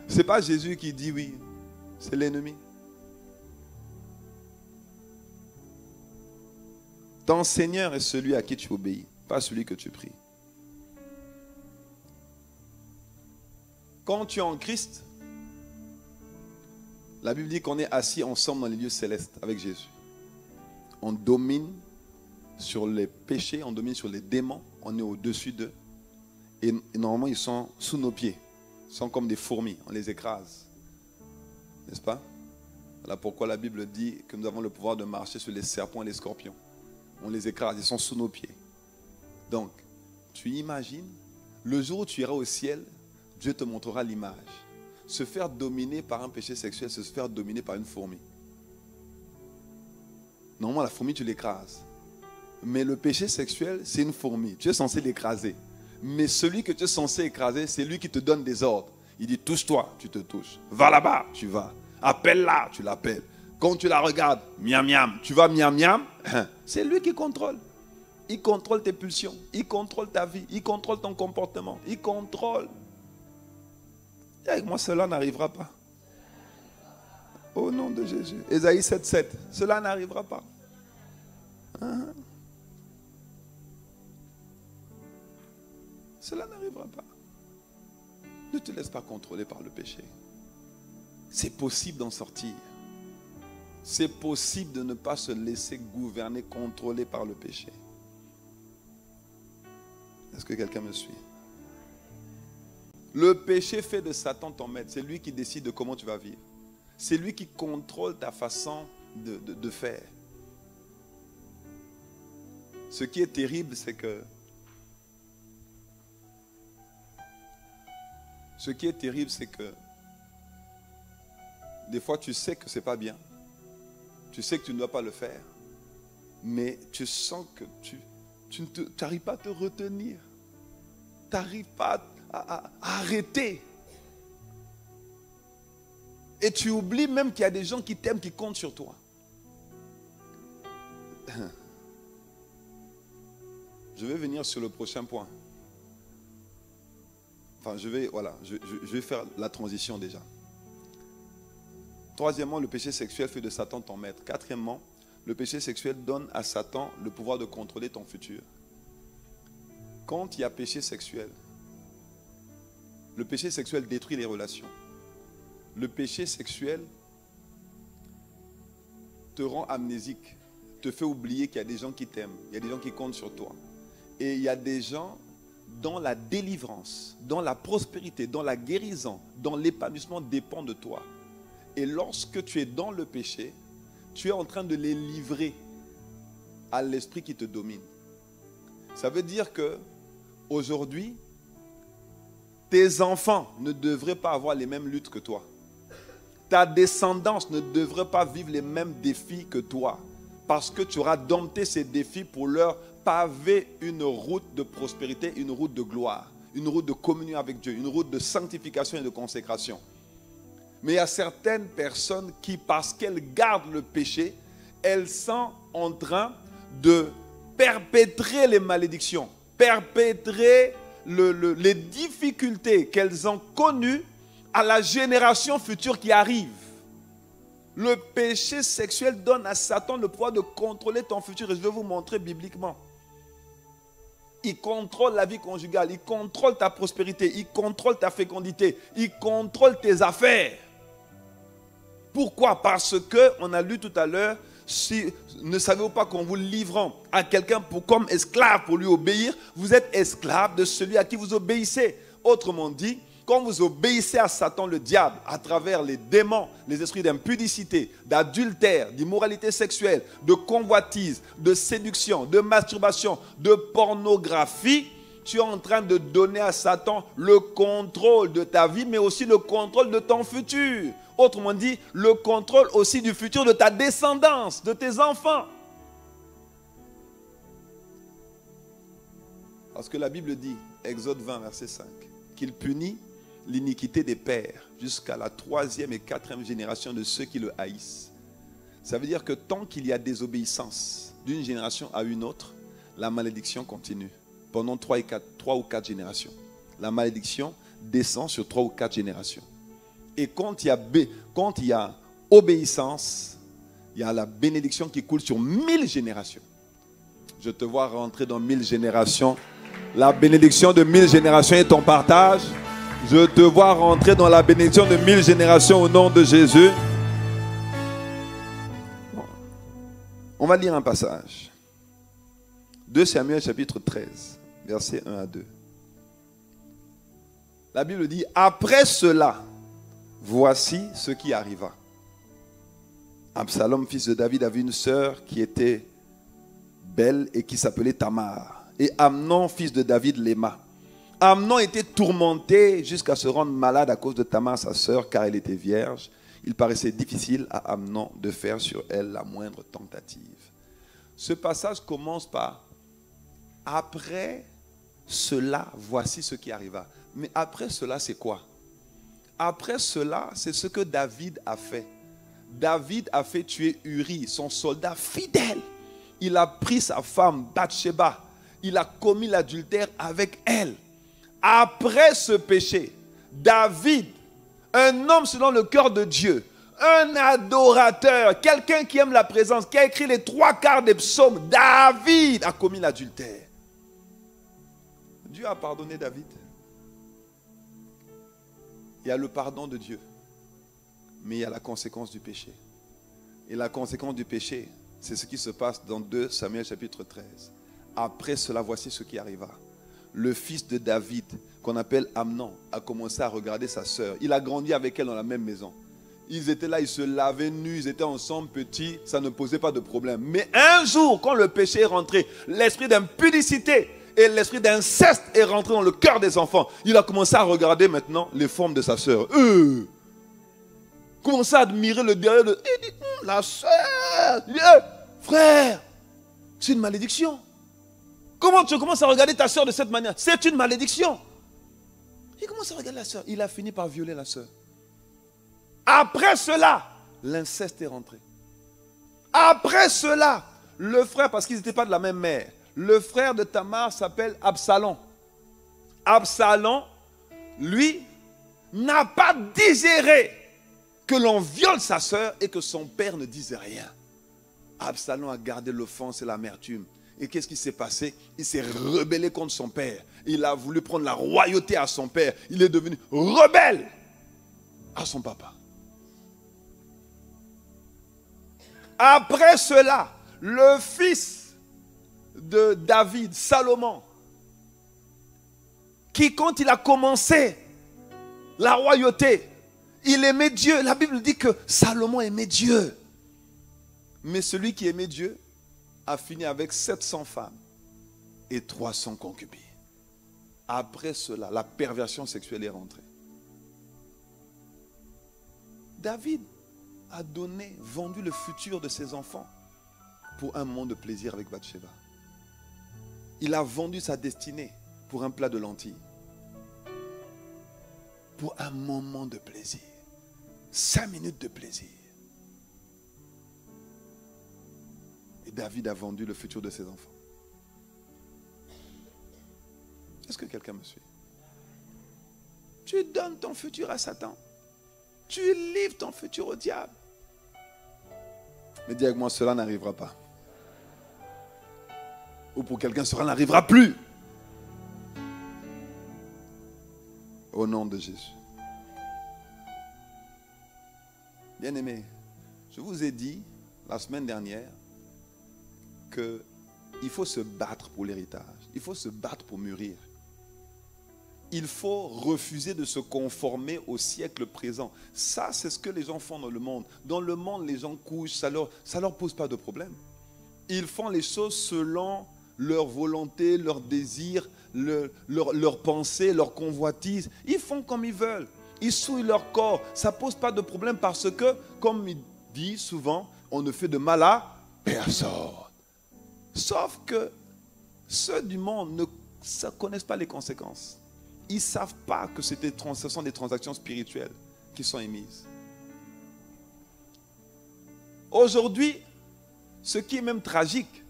C'est pas Jésus qui dit oui, c'est l'ennemi. Ton Seigneur est celui à qui tu obéis, pas celui que tu pries. Quand tu es en Christ, la Bible dit qu'on est assis ensemble dans les lieux célestes avec Jésus. On domine sur les péchés, on domine sur les démons, on est au-dessus d'eux. Et normalement, ils sont sous nos pieds. Ils sont comme des fourmis, on les écrase. N'est-ce pas? Voilà pourquoi la Bible dit que nous avons le pouvoir de marcher sur les serpents et les scorpions. On les écrase, ils sont sous nos pieds. Donc, tu imagines, le jour où tu iras au ciel, Dieu te montrera l'image. Se faire dominer par un péché sexuel, c'est se faire dominer par une fourmi. Normalement, la fourmi, tu l'écrases. Mais le péché sexuel, c'est une fourmi. Tu es censé l'écraser. Mais celui que tu es censé écraser, c'est lui qui te donne des ordres. Il dit, touche-toi, tu te touches. Va là-bas, tu vas. Appelle-la, tu l'appelles. Quand tu la regardes, miam miam, tu vas miam miam, c'est lui qui contrôle. Il contrôle tes pulsions, il contrôle ta vie, il contrôle ton comportement, il contrôle. Et avec moi, cela n'arrivera pas. Au nom de Jésus. Ésaïe 7,7, cela n'arrivera pas. Cela n'arrivera pas. Ne te laisse pas contrôler par le péché. C'est possible d'en sortir. C'est possible de ne pas se laisser gouverner, contrôler par le péché. Est-ce que quelqu'un me suit? Le péché fait de Satan ton maître. C'est lui qui décide de comment tu vas vivre. C'est lui qui contrôle ta façon de faire. Ce qui est terrible, c'est que Ce qui est terrible, c'est que des fois, tu sais que ce n'est pas bien. Tu sais que tu ne dois pas le faire. Mais tu sens que tu n'arrives pas à te retenir. Tu n'arrives pas à arrêter. Et tu oublies même qu'il y a des gens qui t'aiment, qui comptent sur toi. Je vais venir sur le prochain point. Enfin, je vais faire la transition déjà. Troisièmement, le péché sexuel fait de Satan ton maître. Quatrièmement, le péché sexuel donne à Satan le pouvoir de contrôler ton futur. Quand il y a péché sexuel, le péché sexuel détruit les relations. Le péché sexuel te rend amnésique, te fait oublier qu'il y a des gens qui t'aiment, il y a des gens qui comptent sur toi. Et il y a des gens dont la délivrance, dans la prospérité, dans la guérison, dans l'épanouissement dépend de toi. Et lorsque tu es dans le péché, tu es en train de les livrer à l'esprit qui te domine. Ça veut dire que aujourd'hui, tes enfants ne devraient pas avoir les mêmes luttes que toi. Ta descendance ne devrait pas vivre les mêmes défis que toi. Parce que tu auras dompté ces défis pour leur paver une route de prospérité, une route de gloire, une route de communion avec Dieu, une route de sanctification et de consécration. Mais il y a certaines personnes qui, parce qu'elles gardent le péché, elles sont en train de perpétrer les malédictions, perpétrer les difficultés qu'elles ont connues à la génération future qui arrive. Le péché sexuel donne à Satan le pouvoir de contrôler ton futur. Et je vais vous montrer bibliquement. Il contrôle la vie conjugale, il contrôle ta prospérité, il contrôle ta fécondité, il contrôle tes affaires. Pourquoi? Parce que, on a lu tout à l'heure, si, ne savez-vous pas qu'en vous livrant à quelqu'un comme esclave pour lui obéir, vous êtes esclave de celui à qui vous obéissez. Autrement dit, quand vous obéissez à Satan, le diable, à travers les démons, les esprits d'impudicité, d'adultère, d'immoralité sexuelle, de convoitise, de séduction, de masturbation, de pornographie, tu es en train de donner à Satan le contrôle de ta vie, mais aussi le contrôle de ton futur. Autrement dit, le contrôle aussi du futur de ta descendance, de tes enfants. Parce que la Bible dit, Exode 20, verset 5, qu'il punit l'iniquité des pères jusqu'à la 3e et 4e génération de ceux qui le haïssent. Ça veut dire que tant qu'il y a désobéissance d'une génération à une autre, la malédiction continue. Pendant 3 ou 4 générations. La malédiction descend sur 3 ou 4 générations. Et quand il y a obéissance, il y a la bénédiction qui coule sur 1000 générations. Je te vois rentrer dans 1000 générations. La bénédiction de 1000 générations est ton partage. Je te vois rentrer dans la bénédiction de 1000 générations au nom de Jésus. Bon. On va lire un passage. 2 Samuel chapitre 13, versets 1 à 2. La Bible dit, après cela, voici ce qui arriva. Absalom, fils de David, avait une sœur qui était belle et qui s'appelait Tamar. Et Amnon, fils de David, l'aima. Amnon était tourmenté jusqu'à se rendre malade à cause de Tamar, sa sœur, car elle était vierge. Il paraissait difficile à Amnon de faire sur elle la moindre tentative. Ce passage commence par « Après cela, voici ce qui arriva ». Mais après cela, c'est quoi? Après cela, c'est ce que David a fait. David a fait tuer Uri, son soldat fidèle. Il a pris sa femme, Bathsheba. Il a commis l'adultère avec elle. Après ce péché, David, un homme selon le cœur de Dieu, un adorateur, quelqu'un qui aime la présence, qui a écrit les 3/4 des psaumes, David a commis l'adultère. Dieu a pardonné David. Il y a le pardon de Dieu, mais il y a la conséquence du péché. Et la conséquence du péché, c'est ce qui se passe dans 2 Samuel chapitre 13. Après cela, voici ce qui arriva. Le fils de David, qu'on appelle Amnon, a commencé à regarder sa sœur. Il a grandi avec elle dans la même maison. Ils étaient là, ils se lavaient nus, ils étaient ensemble petits, ça ne posait pas de problème. Mais un jour, quand le péché est rentré, l'esprit d'impudicité et l'esprit d'inceste est rentré dans le cœur des enfants. Il a commencé à regarder maintenant les formes de sa sœur. Commencé à admirer le derrière de... Il dit, la sœur, frère, c'est une malédiction. Comment tu commences à regarder ta sœur de cette manière? C'est une malédiction. Il commence à regarder la sœur. Il a fini par violer la sœur. Après cela, l'inceste est rentré. Après cela, le frère, parce qu'ils n'étaient pas de la même mère, le frère de Tamar s'appelle Absalom. Absalom, lui, n'a pas digéré que l'on viole sa sœur et que son père ne dise rien. Absalom a gardé l'offense et l'amertume. Et qu'est-ce qui s'est passé? Il s'est rebellé contre son père. Il a voulu prendre la royauté à son père. Il est devenu rebelle à son papa. Après cela, le fils de David, Salomon, qui quand il a commencé la royauté, il aimait Dieu. La Bible dit que Salomon aimait Dieu. Mais celui qui aimait Dieu a fini avec 700 femmes et 300 concubines. Après cela, la perversion sexuelle est rentrée. David a vendu le futur de ses enfants pour un moment de plaisir avec Bathsheba. Il a vendu sa destinée pour un plat de lentilles. Pour un moment de plaisir. 5 minutes de plaisir. Et David a vendu le futur de ses enfants. Est-ce que quelqu'un me suit? Tu donnes ton futur à Satan. Tu livres ton futur au diable. Mais dis avec moi, cela n'arrivera pas. Ou pour quelqu'un, cela n'arrivera plus. Au nom de Jésus. Bien-aimés, je vous ai dit la semaine dernière qu'il faut se battre pour l'héritage. Il faut se battre pour mûrir. Il faut refuser de se conformer au siècle présent. Ça, c'est ce que les gens font dans le monde. Dans le monde, les gens couchent, ça leur pose pas de problème. Ils font les choses selon leur volonté, leur désir, leur pensée, leur convoitise. Ils font comme ils veulent. Ils souillent leur corps. Ça ne pose pas de problème parce que, comme il dit souvent, on ne fait de mal à personne. Sauf que ceux du monde ne connaissent pas les conséquences. Ils ne savent pas que ce sont des transactions spirituelles qui sont émises. Aujourd'hui, ce qui est même tragique,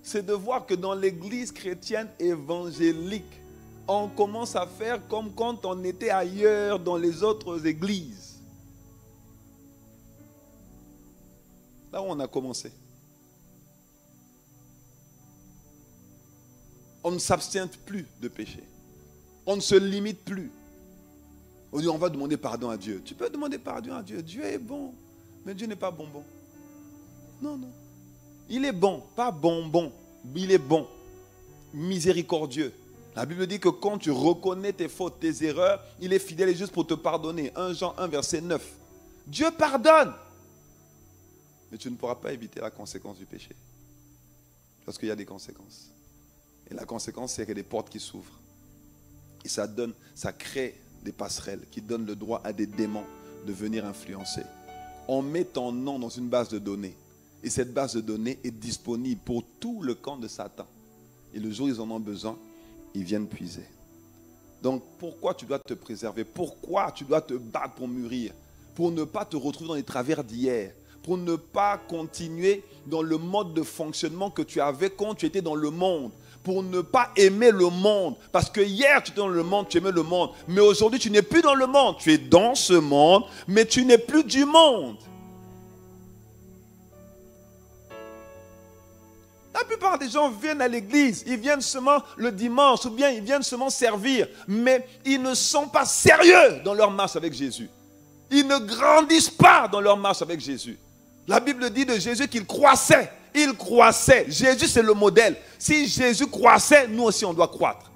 c'est de voir que dans l'église chrétienne évangélique, on commence à faire comme quand on était ailleurs dans les autres églises. Là où on a commencé. On ne s'abstient plus de péché. On ne se limite plus. On dit on va demander pardon à Dieu. Tu peux demander pardon à Dieu. Dieu est bon. Mais Dieu n'est pas bonbon. Non, non. Il est bon, pas bonbon. Il est bon. Miséricordieux. La Bible dit que quand tu reconnais tes fautes, tes erreurs, il est fidèle et juste pour te pardonner. 1 Jean 1, verset 9. Dieu pardonne. Mais tu ne pourras pas éviter la conséquence du péché. Parce qu'il y a des conséquences. Et la conséquence, c'est qu'il y a des portes qui s'ouvrent. Et ça crée des passerelles qui donnent le droit à des démons de venir influencer. On met ton nom dans une base de données. Et cette base de données est disponible pour tout le camp de Satan. Et le jour où ils en ont besoin, ils viennent puiser. Donc pourquoi tu dois te préserver? Pourquoi tu dois te battre pour mûrir? Pour ne pas te retrouver dans les travers d'hier. Pour ne pas continuer dans le mode de fonctionnement que tu avais quand tu étais dans le monde. Pour ne pas aimer le monde. Parce que hier, tu étais dans le monde, tu aimais le monde. Mais aujourd'hui, tu n'es plus dans le monde. Tu es dans ce monde, mais tu n'es plus du monde. La plupart des gens viennent à l'église. Ils viennent seulement le dimanche ou bien ils viennent seulement servir. Mais ils ne sont pas sérieux dans leur marche avec Jésus. Ils ne grandissent pas dans leur marche avec Jésus. La Bible dit de Jésus qu'il croissait. Il croissait. Jésus, c'est le modèle. Si Jésus croissait, nous aussi, on doit croître.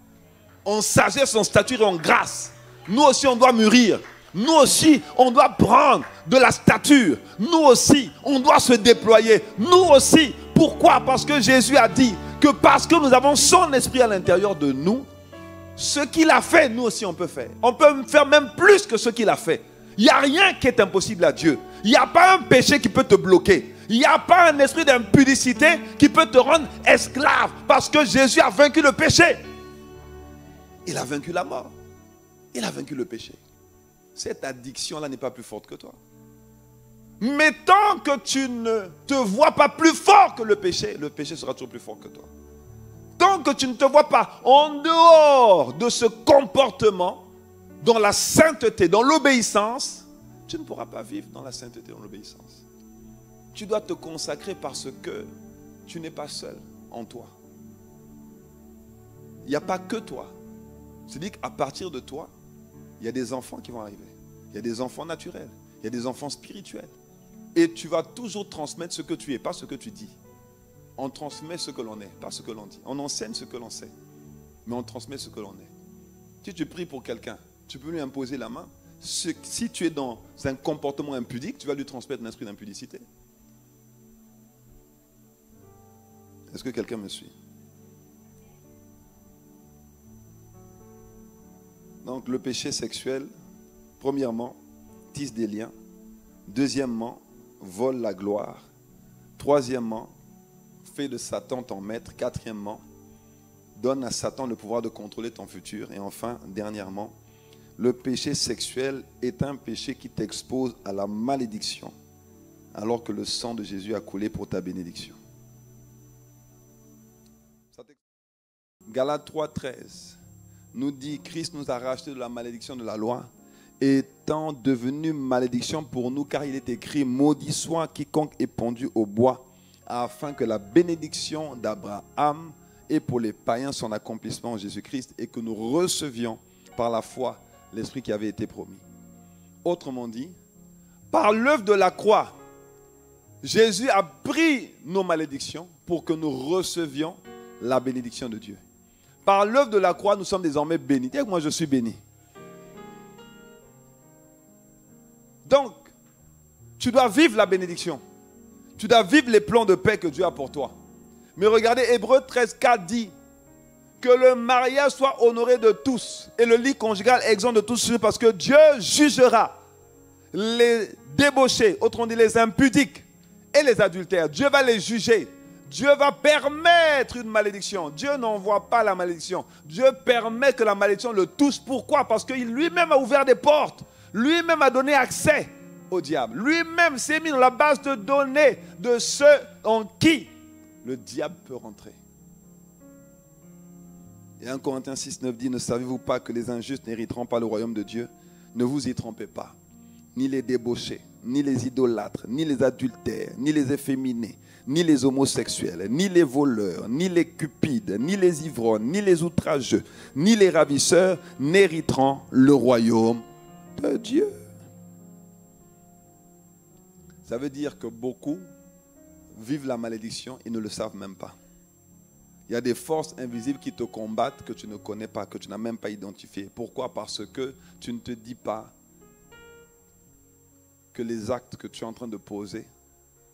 En sagesse, en stature et en grâce. Nous aussi, on doit mûrir. Nous aussi, on doit prendre de la stature. Nous aussi, on doit se déployer. Nous aussi. Pourquoi? Parce que Jésus a dit que parce que nous avons son esprit à l'intérieur de nous, ce qu'il a fait, nous aussi on peut faire. On peut faire même plus que ce qu'il a fait. Il n'y a rien qui est impossible à Dieu. Il n'y a pas un péché qui peut te bloquer. Il n'y a pas un esprit d'impudicité qui peut te rendre esclave. Parce que Jésus a vaincu le péché. Il a vaincu la mort. Il a vaincu le péché. Cette addiction-là n'est pas plus forte que toi. Mais tant que tu ne te vois pas plus fort que le péché sera toujours plus fort que toi. Tant que tu ne te vois pas en dehors de ce comportement, dans la sainteté, dans l'obéissance, tu ne pourras pas vivre dans la sainteté, dans l'obéissance. Tu dois te consacrer parce que tu n'es pas seul en toi. Il n'y a pas que toi. C'est-à-dire qu'à partir de toi, il y a des enfants qui vont arriver. Il y a des enfants naturels. Il y a des enfants spirituels. Et tu vas toujours transmettre ce que tu es, pas ce que tu dis. On transmet ce que l'on est, pas ce que l'on dit. On enseigne ce que l'on sait, mais on transmet ce que l'on est. Si tu pries pour quelqu'un, tu peux lui imposer la main. Si tu es dans un comportement impudique, tu vas lui transmettre un esprit d'impudicité. Est-ce que quelqu'un me suit? Donc le péché sexuel, premièrement, tisse des liens. Deuxièmement, vole la gloire. Troisièmement, fait de Satan ton maître. Quatrièmement, donne à Satan le pouvoir de contrôler ton futur. Et enfin, dernièrement, le péché sexuel est un péché qui t'expose à la malédiction, alors que le sang de Jésus a coulé pour ta bénédiction. Galates 3,13 nous dit: Christ nous a rachetés de la malédiction de la loi, étant devenu malédiction pour nous, car il est écrit: maudit soit quiconque est pendu au bois, afin que la bénédiction d'Abraham ait pour les païens son accomplissement en Jésus-Christ, et que nous recevions par la foi l'Esprit qui avait été promis. Autrement dit, par l'œuvre de la croix, Jésus a pris nos malédictions pour que nous recevions la bénédiction de Dieu. Par l'œuvre de la croix, nous sommes désormais bénis. Dis que moi je suis béni. Donc, tu dois vivre la bénédiction. Tu dois vivre les plans de paix que Dieu a pour toi. Mais regardez, Hébreux 13,4 dit que le mariage soit honoré de tous et le lit conjugal exempt de tous, parce que Dieu jugera les débauchés, autrement dit les impudiques et les adultères. Dieu va les juger. Dieu va permettre une malédiction. Dieu n'envoie pas la malédiction. Dieu permet que la malédiction le touche. Pourquoi? Parce qu'il lui-même a ouvert des portes. Lui-même a donné accès au diable. Lui-même s'est mis dans la base de données de ceux en qui le diable peut rentrer. Et 1 Corinthiens 6,9 dit: ne savez-vous pas que les injustes n'hériteront pas le royaume de Dieu? Ne vous y trompez pas. Ni les débauchés, ni les idolâtres, ni les adultères, ni les efféminés, ni les homosexuels, ni les voleurs, ni les cupides, ni les ivrognes, ni les outrageux, ni les ravisseurs n'hériteront le royaume de Dieu. Ça veut dire que beaucoup vivent la malédiction et ne le savent même pas. Il y a des forces invisibles qui te combattent que tu ne connais pas, que tu n'as même pas identifiées. Pourquoi? Parce que tu ne te dis pas que les actes que tu es en train de poser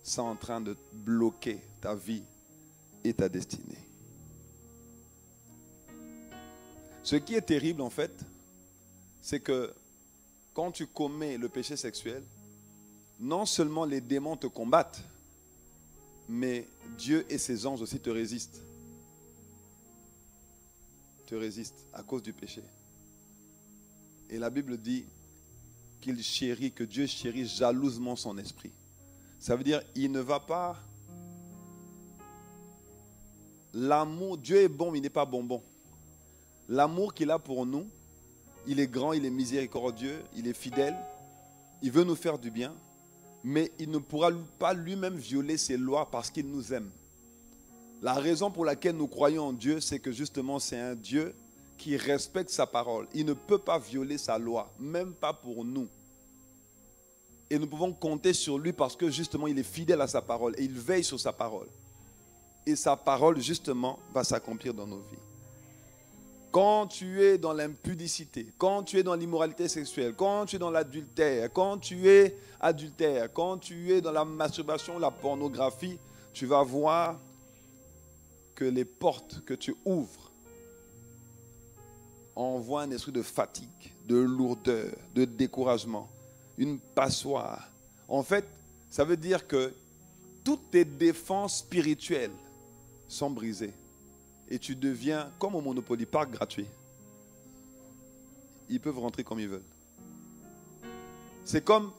sont en train de bloquer ta vie et ta destinée. Ce qui est terrible en fait, c'est que quand tu commets le péché sexuel, non seulement les démons te combattent, mais Dieu et ses anges aussi te résistent. Te résistent à cause du péché. Et la Bible dit qu'il chérit, que Dieu chérit jalousement son esprit. Ça veut dire il ne va pas... L'amour, Dieu est bon, mais il n'est pas bonbon. L'amour qu'il a pour nous, il est grand, il est miséricordieux, il est fidèle, il veut nous faire du bien, mais il ne pourra pas lui-même violer ses lois parce qu'il nous aime. La raison pour laquelle nous croyons en Dieu, c'est que justement c'est un Dieu qui respecte sa parole. Il ne peut pas violer sa loi, même pas pour nous. Et nous pouvons compter sur lui parce que justement il est fidèle à sa parole et il veille sur sa parole. Et sa parole justement va s'accomplir dans nos vies. Quand tu es dans l'impudicité, quand tu es dans l'immoralité sexuelle, quand tu es dans l'adultère, quand tu es adultère, quand tu es dans la masturbation, la pornographie, tu vas voir que les portes que tu ouvres envoient un esprit de fatigue, de lourdeur, de découragement, une passoire. En fait, ça veut dire que toutes tes défenses spirituelles sont brisées. Et tu deviens comme au Monopoly, parc gratuit. Ils peuvent rentrer comme ils veulent. C'est comme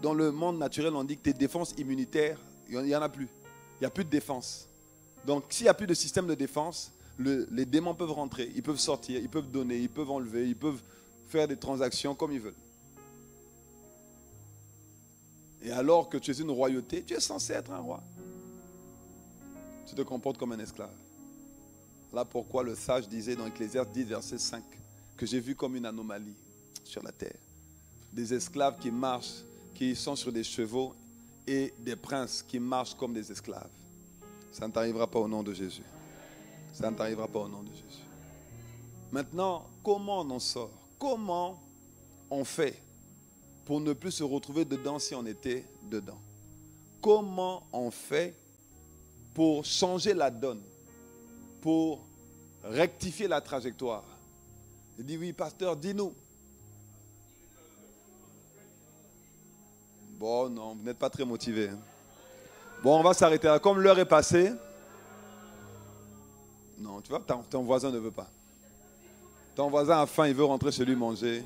dans le monde naturel, on dit que tes défenses immunitaires, il n'y en a plus. Il n'y a plus de défense. Donc, s'il n'y a plus de système de défense, les démons peuvent rentrer, ils peuvent sortir, ils peuvent donner, ils peuvent enlever, ils peuvent faire des transactions comme ils veulent. Et alors que tu es une royauté, tu es censé être un roi. Tu te comportes comme un esclave. Là pourquoi le sage disait dans Ecclésiaste 10, verset 5, que j'ai vu comme une anomalie sur la terre. Des esclaves qui marchent, qui sont sur des chevaux, et des princes qui marchent comme des esclaves. Ça ne t'arrivera pas au nom de Jésus. Ça ne t'arrivera pas au nom de Jésus. Maintenant, comment on en sort? Comment on fait pour ne plus se retrouver dedans si on était dedans? Comment on fait pour changer la donne, pour rectifier la trajectoire? Il dit, oui, pasteur, dis-nous. Bon, non, vous n'êtes pas très motivé. Bon, on va s'arrêter là. Comme l'heure est passée. Non, tu vois, ton voisin ne veut pas. Ton voisin a faim, il veut rentrer chez lui manger.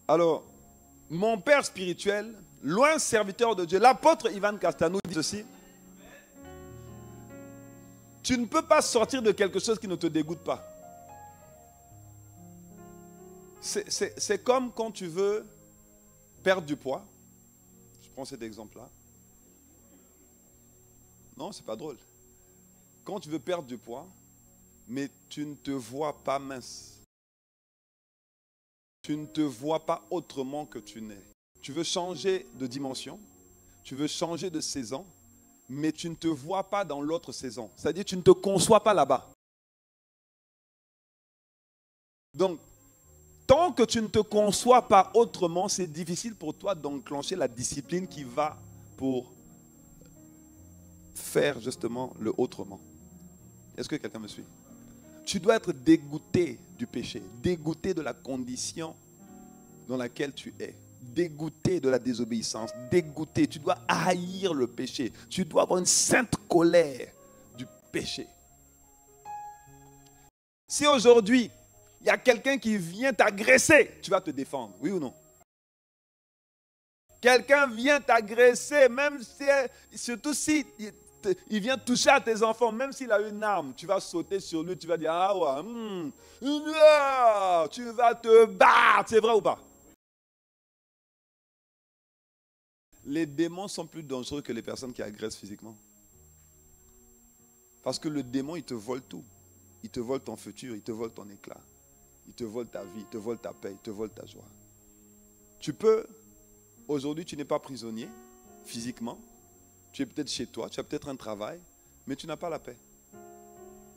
Alors, mon père spirituel, loin serviteur de Dieu, l'apôtre Ivan Castanou dit ceci. Tu ne peux pas sortir de quelque chose qui ne te dégoûte pas. C'est comme quand tu veux perdre du poids. Je prends cet exemple-là. Non, c'est pas drôle. Quand tu veux perdre du poids, mais tu ne te vois pas mince. Tu ne te vois pas autrement que tu n'es. Tu veux changer de dimension, tu veux changer de saison, mais tu ne te vois pas dans l'autre saison. C'est-à-dire que tu ne te conçois pas là-bas. Donc, tant que tu ne te conçois pas autrement, c'est difficile pour toi d'enclencher la discipline qui va pour faire justement le autrement. Est-ce que quelqu'un me suit? Tu dois être dégoûté du péché, dégoûté de la condition dans laquelle tu es, dégoûté de la désobéissance, dégoûté. Tu dois haïr le péché. Tu dois avoir une sainte colère du péché. Si aujourd'hui, il y a quelqu'un qui vient t'agresser, tu vas te défendre, oui ou non? Quelqu'un vient t'agresser, même si, surtout si il vient toucher à tes enfants, même s'il a une arme, tu vas sauter sur lui, tu vas dire, ah ouais, tu vas te battre, c'est vrai ou pas? Les démons sont plus dangereux que les personnes qui agressent physiquement. Parce que le démon, il te vole tout. Il te vole ton futur, il te vole ton éclat. Il te vole ta vie, il te vole ta paix, il te vole ta joie. Tu peux, aujourd'hui, tu n'es pas prisonnier physiquement. Tu es peut-être chez toi, tu as peut-être un travail, mais tu n'as pas la paix.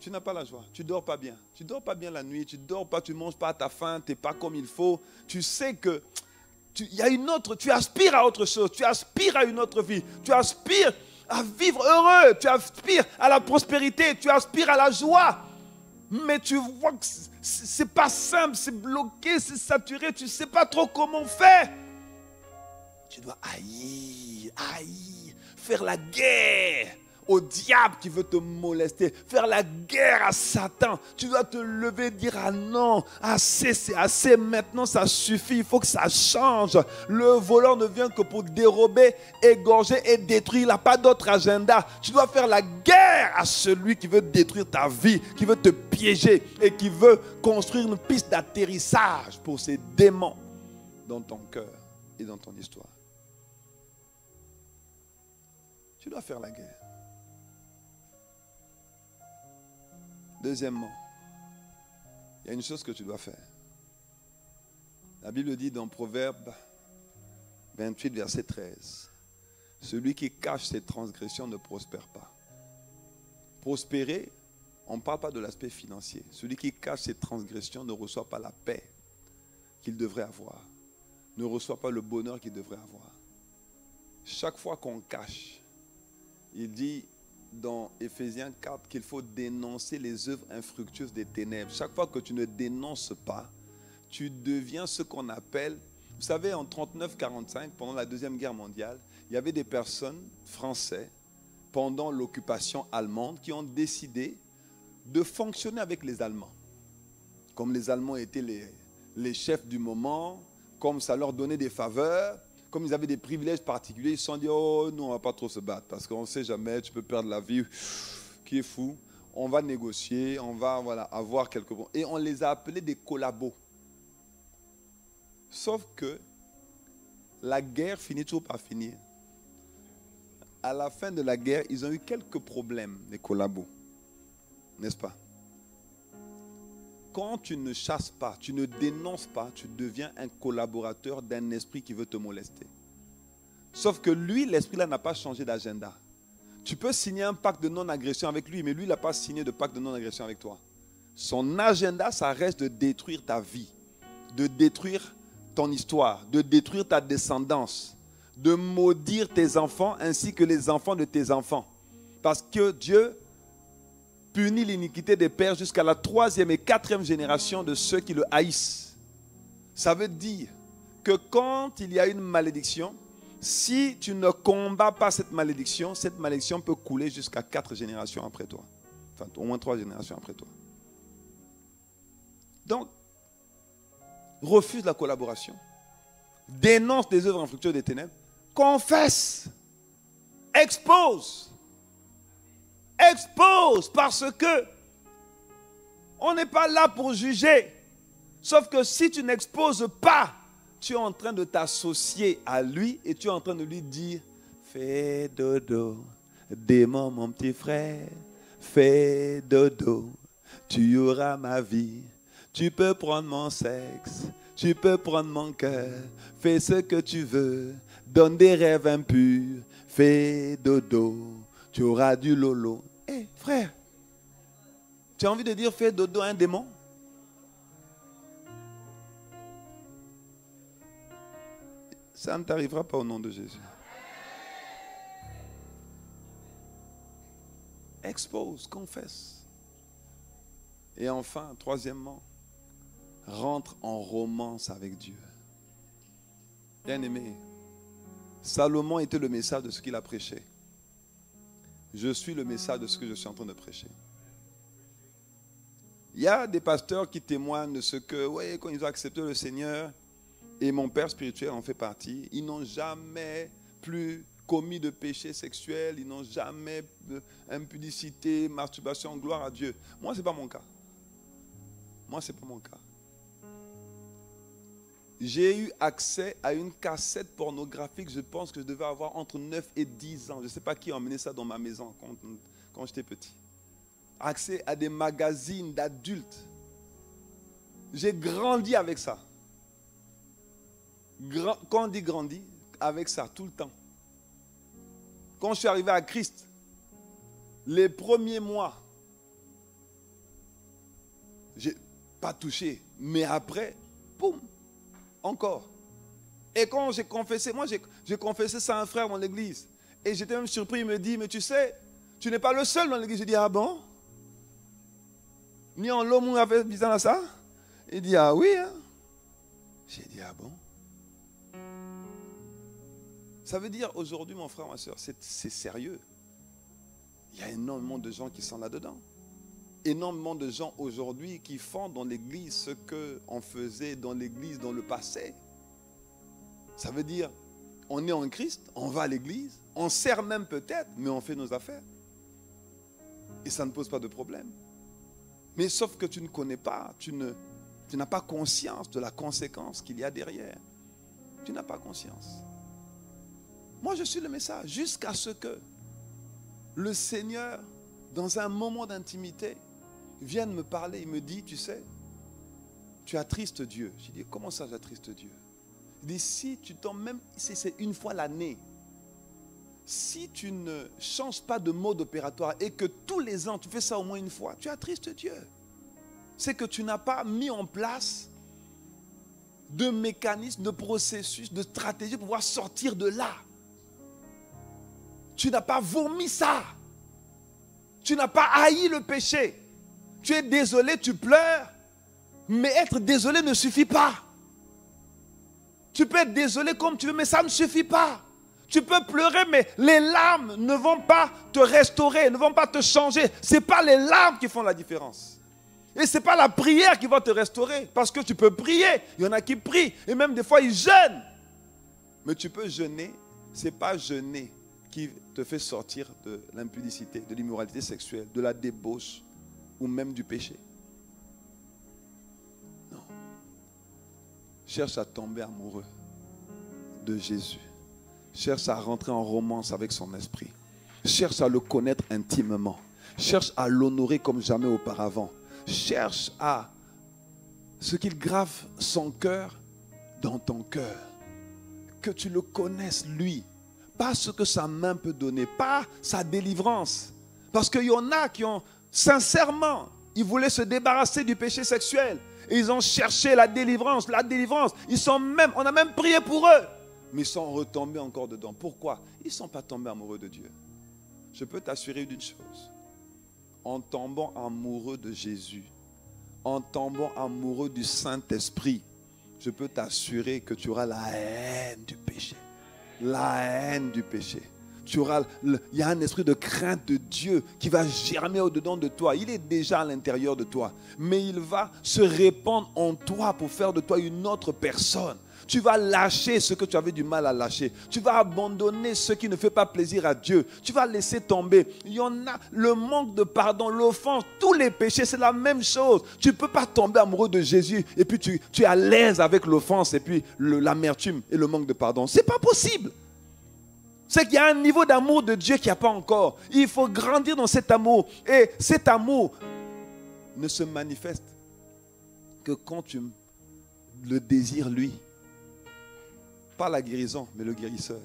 Tu n'as pas la joie, tu ne dors pas bien. Tu ne dors pas bien la nuit, tu ne dors pas, tu ne manges pas à ta faim, tu n'es pas comme il faut. Tu sais que il y a une autre, tu aspires à autre chose, tu aspires à une autre vie, tu aspires à vivre heureux, tu aspires à la prospérité, tu aspires à la joie. Mais tu vois que ce n'est pas simple, c'est bloqué, c'est saturé, tu ne sais pas trop comment faire. Tu dois haïr, faire la guerre au diable qui veut te molester, faire la guerre à Satan. Tu dois te lever et dire, ah non, assez, c'est assez, maintenant ça suffit, il faut que ça change. Le voleur ne vient que pour dérober, égorger et détruire, il n'a pas d'autre agenda. Tu dois faire la guerre à celui qui veut détruire ta vie, qui veut te piéger et qui veut construire une piste d'atterrissage pour ces démons dans ton cœur et dans ton histoire. Tu dois faire la guerre. Deuxièmement, il y a une chose que tu dois faire. La Bible dit dans Proverbe 28, verset 13, « Celui qui cache ses transgressions ne prospère pas. » Prospérer, on ne parle pas de l'aspect financier. Celui qui cache ses transgressions ne reçoit pas la paix qu'il devrait avoir. ne reçoit pas le bonheur qu'il devrait avoir. Chaque fois qu'on cache, il dit dans Éphésiens 4 qu'il faut dénoncer les œuvres infructueuses des ténèbres. Chaque fois que tu ne dénonces pas, tu deviens ce qu'on appelle... Vous savez, en 39-45, pendant la Deuxième Guerre mondiale, il y avait des personnes français, pendant l'occupation allemande, qui ont décidé de fonctionner avec les Allemands. Comme les Allemands étaient les chefs du moment, comme ça leur donnait des faveurs, comme ils avaient des privilèges particuliers, ils se sont dit, oh, nous, on ne va pas trop se battre, parce qu'on ne sait jamais, tu peux perdre la vie, qui est fou. On va négocier, on va avoir quelques... Et on les a appelés des collabos. Sauf que la guerre finit toujours par finir. À la fin de la guerre, ils ont eu quelques problèmes, les collabos. N'est-ce pas? Quand tu ne chasses pas, tu ne dénonces pas, tu deviens un collaborateur d'un esprit qui veut te molester. Sauf que lui, l'esprit-là n'a pas changé d'agenda. Tu peux signer un pacte de non-agression avec lui, mais lui, il n'a pas signé de pacte de non-agression avec toi. Son agenda, ça reste de détruire ta vie, de détruire ton histoire, de détruire ta descendance, de maudire tes enfants ainsi que les enfants de tes enfants. Parce que Dieu punit l'iniquité des pères jusqu'à la 3e et 4e génération de ceux qui le haïssent. Ça veut dire que quand il y a une malédiction, si tu ne combats pas cette malédiction peut couler jusqu'à 4 générations après toi. Enfin, au moins 3 générations après toi. Donc, refuse la collaboration. Dénonce des œuvres infructueuses des ténèbres. Confesse. Expose. Expose, parce que on n'est pas là pour juger. Sauf que si tu n'exposes pas, tu es en train de t'associer à lui et tu es en train de lui dire, fais dodo, démon mon petit frère, fais dodo, tu auras ma vie, tu peux prendre mon sexe, tu peux prendre mon cœur, fais ce que tu veux, donne des rêves impurs, fais dodo, tu auras du lolo. Hé, frère, tu as envie de dire fais dodo à un démon? Ça ne t'arrivera pas au nom de Jésus. Expose, confesse. Et enfin, troisièmement, rentre en romance avec Dieu. Bien-aimé, Salomon était le message de ce qu'il a prêché. Je suis le message de ce que je suis en train de prêcher. Il y a des pasteurs qui témoignent de ce que, ouais, quand ils ont accepté le Seigneur, et mon père spirituel en fait partie, ils n'ont jamais plus commis de péché sexuel, ils n'ont jamais impudicité, masturbation, gloire à Dieu. Moi, ce n'est pas mon cas. Moi, ce n'est pas mon cas. J'ai eu accès à une cassette pornographique, je pense que je devais avoir entre 9 et 10 ans. Je ne sais pas qui a emmené ça dans ma maison quand j'étais petit. Accès à des magazines d'adultes. J'ai grandi avec ça. Quand on dit grandi, avec ça, tout le temps. Quand je suis arrivé à Christ, les premiers mois, je n'ai pas touché. Mais après, boum, encore. Et quand j'ai confessé, moi j'ai confessé ça à un frère dans l'église. Et j'étais même surpris, il me dit, mais tu sais, tu n'es pas le seul dans l'église. J'ai dit, ah bon? Ni en l'homme a fait bizarre à ça? Il dit, ah oui. Hein? J'ai dit, ah bon? Ça veut dire aujourd'hui, mon frère, ma soeur, c'est sérieux. Il y a énormément de gens qui sont là-dedans. Énormément de gens aujourd'hui qui font dans l'église ce qu'on faisait dans l'église dans le passé. Ça veut dire, on est en Christ, on va à l'église, on sert même peut-être, mais on fait nos affaires. Et ça ne pose pas de problème. Mais sauf que tu ne connais pas, tu n'as pas conscience de la conséquence qu'il y a derrière. Tu n'as pas conscience. Moi, je suis le message jusqu'à ce que le Seigneur, dans un moment d'intimité, vienne me parler. Il me dit, tu sais, tu attristes Dieu. Je dis, comment ça j'attriste Dieu? Il dit, si tu tombes, même si c'est une fois l'année, si tu ne changes pas de mode opératoire et que tous les ans, tu fais ça au moins une fois, tu attristes Dieu. C'est que tu n'as pas mis en place de mécanismes, de processus, de stratégies pour pouvoir sortir de là. Tu n'as pas vomi ça. Tu n'as pas haï le péché. Tu es désolé, tu pleures. Mais être désolé ne suffit pas. Tu peux être désolé comme tu veux, mais ça ne suffit pas. Tu peux pleurer, mais les larmes ne vont pas te restaurer, ne vont pas te changer. Ce n'est pas les larmes qui font la différence. Et ce n'est pas la prière qui va te restaurer. Parce que tu peux prier. Il y en a qui prient. Et même des fois, ils jeûnent. Mais tu peux jeûner. Ce n'est pas jeûner qui te fait sortir de l'impudicité, de l'immoralité sexuelle, de la débauche ou même du péché. Non. Cherche à tomber amoureux de Jésus. Cherche à rentrer en romance avec son esprit. Cherche à le connaître intimement. Cherche à l'honorer comme jamais auparavant. Cherche à ce qu'il grave son cœur dans ton cœur. Que tu le connaisses lui. Pas ce que sa main peut donner. Pas sa délivrance. Parce qu'il y en a qui ont sincèrement, ils voulaient se débarrasser du péché sexuel. Et ils ont cherché la délivrance, la délivrance. On a même prié pour eux. Mais ils sont retombés encore dedans. Pourquoi? Ils ne sont pas tombés amoureux de Dieu. Je peux t'assurer d'une chose. En tombant amoureux de Jésus, en tombant amoureux du Saint-Esprit, je peux t'assurer que tu auras la haine du péché. La haine du péché. Il y a un esprit de crainte de Dieu qui va germer au-dedans de toi. Il est déjà à l'intérieur de toi. Mais il va se répandre en toi pour faire de toi une autre personne. Tu vas lâcher ce que tu avais du mal à lâcher. Tu vas abandonner ce qui ne fait pas plaisir à Dieu. Tu vas laisser tomber. Il y en a le manque de pardon, l'offense, tous les péchés, c'est la même chose. Tu ne peux pas tomber amoureux de Jésus et puis tu es à l'aise avec l'offense et puis l'amertume et le manque de pardon. Ce n'est pas possible. C'est qu'il y a un niveau d'amour de Dieu qu'il n'y a pas encore. Il faut grandir dans cet amour. Et cet amour ne se manifeste que quand tu le désires lui. Pas la guérison, mais le guérisseur.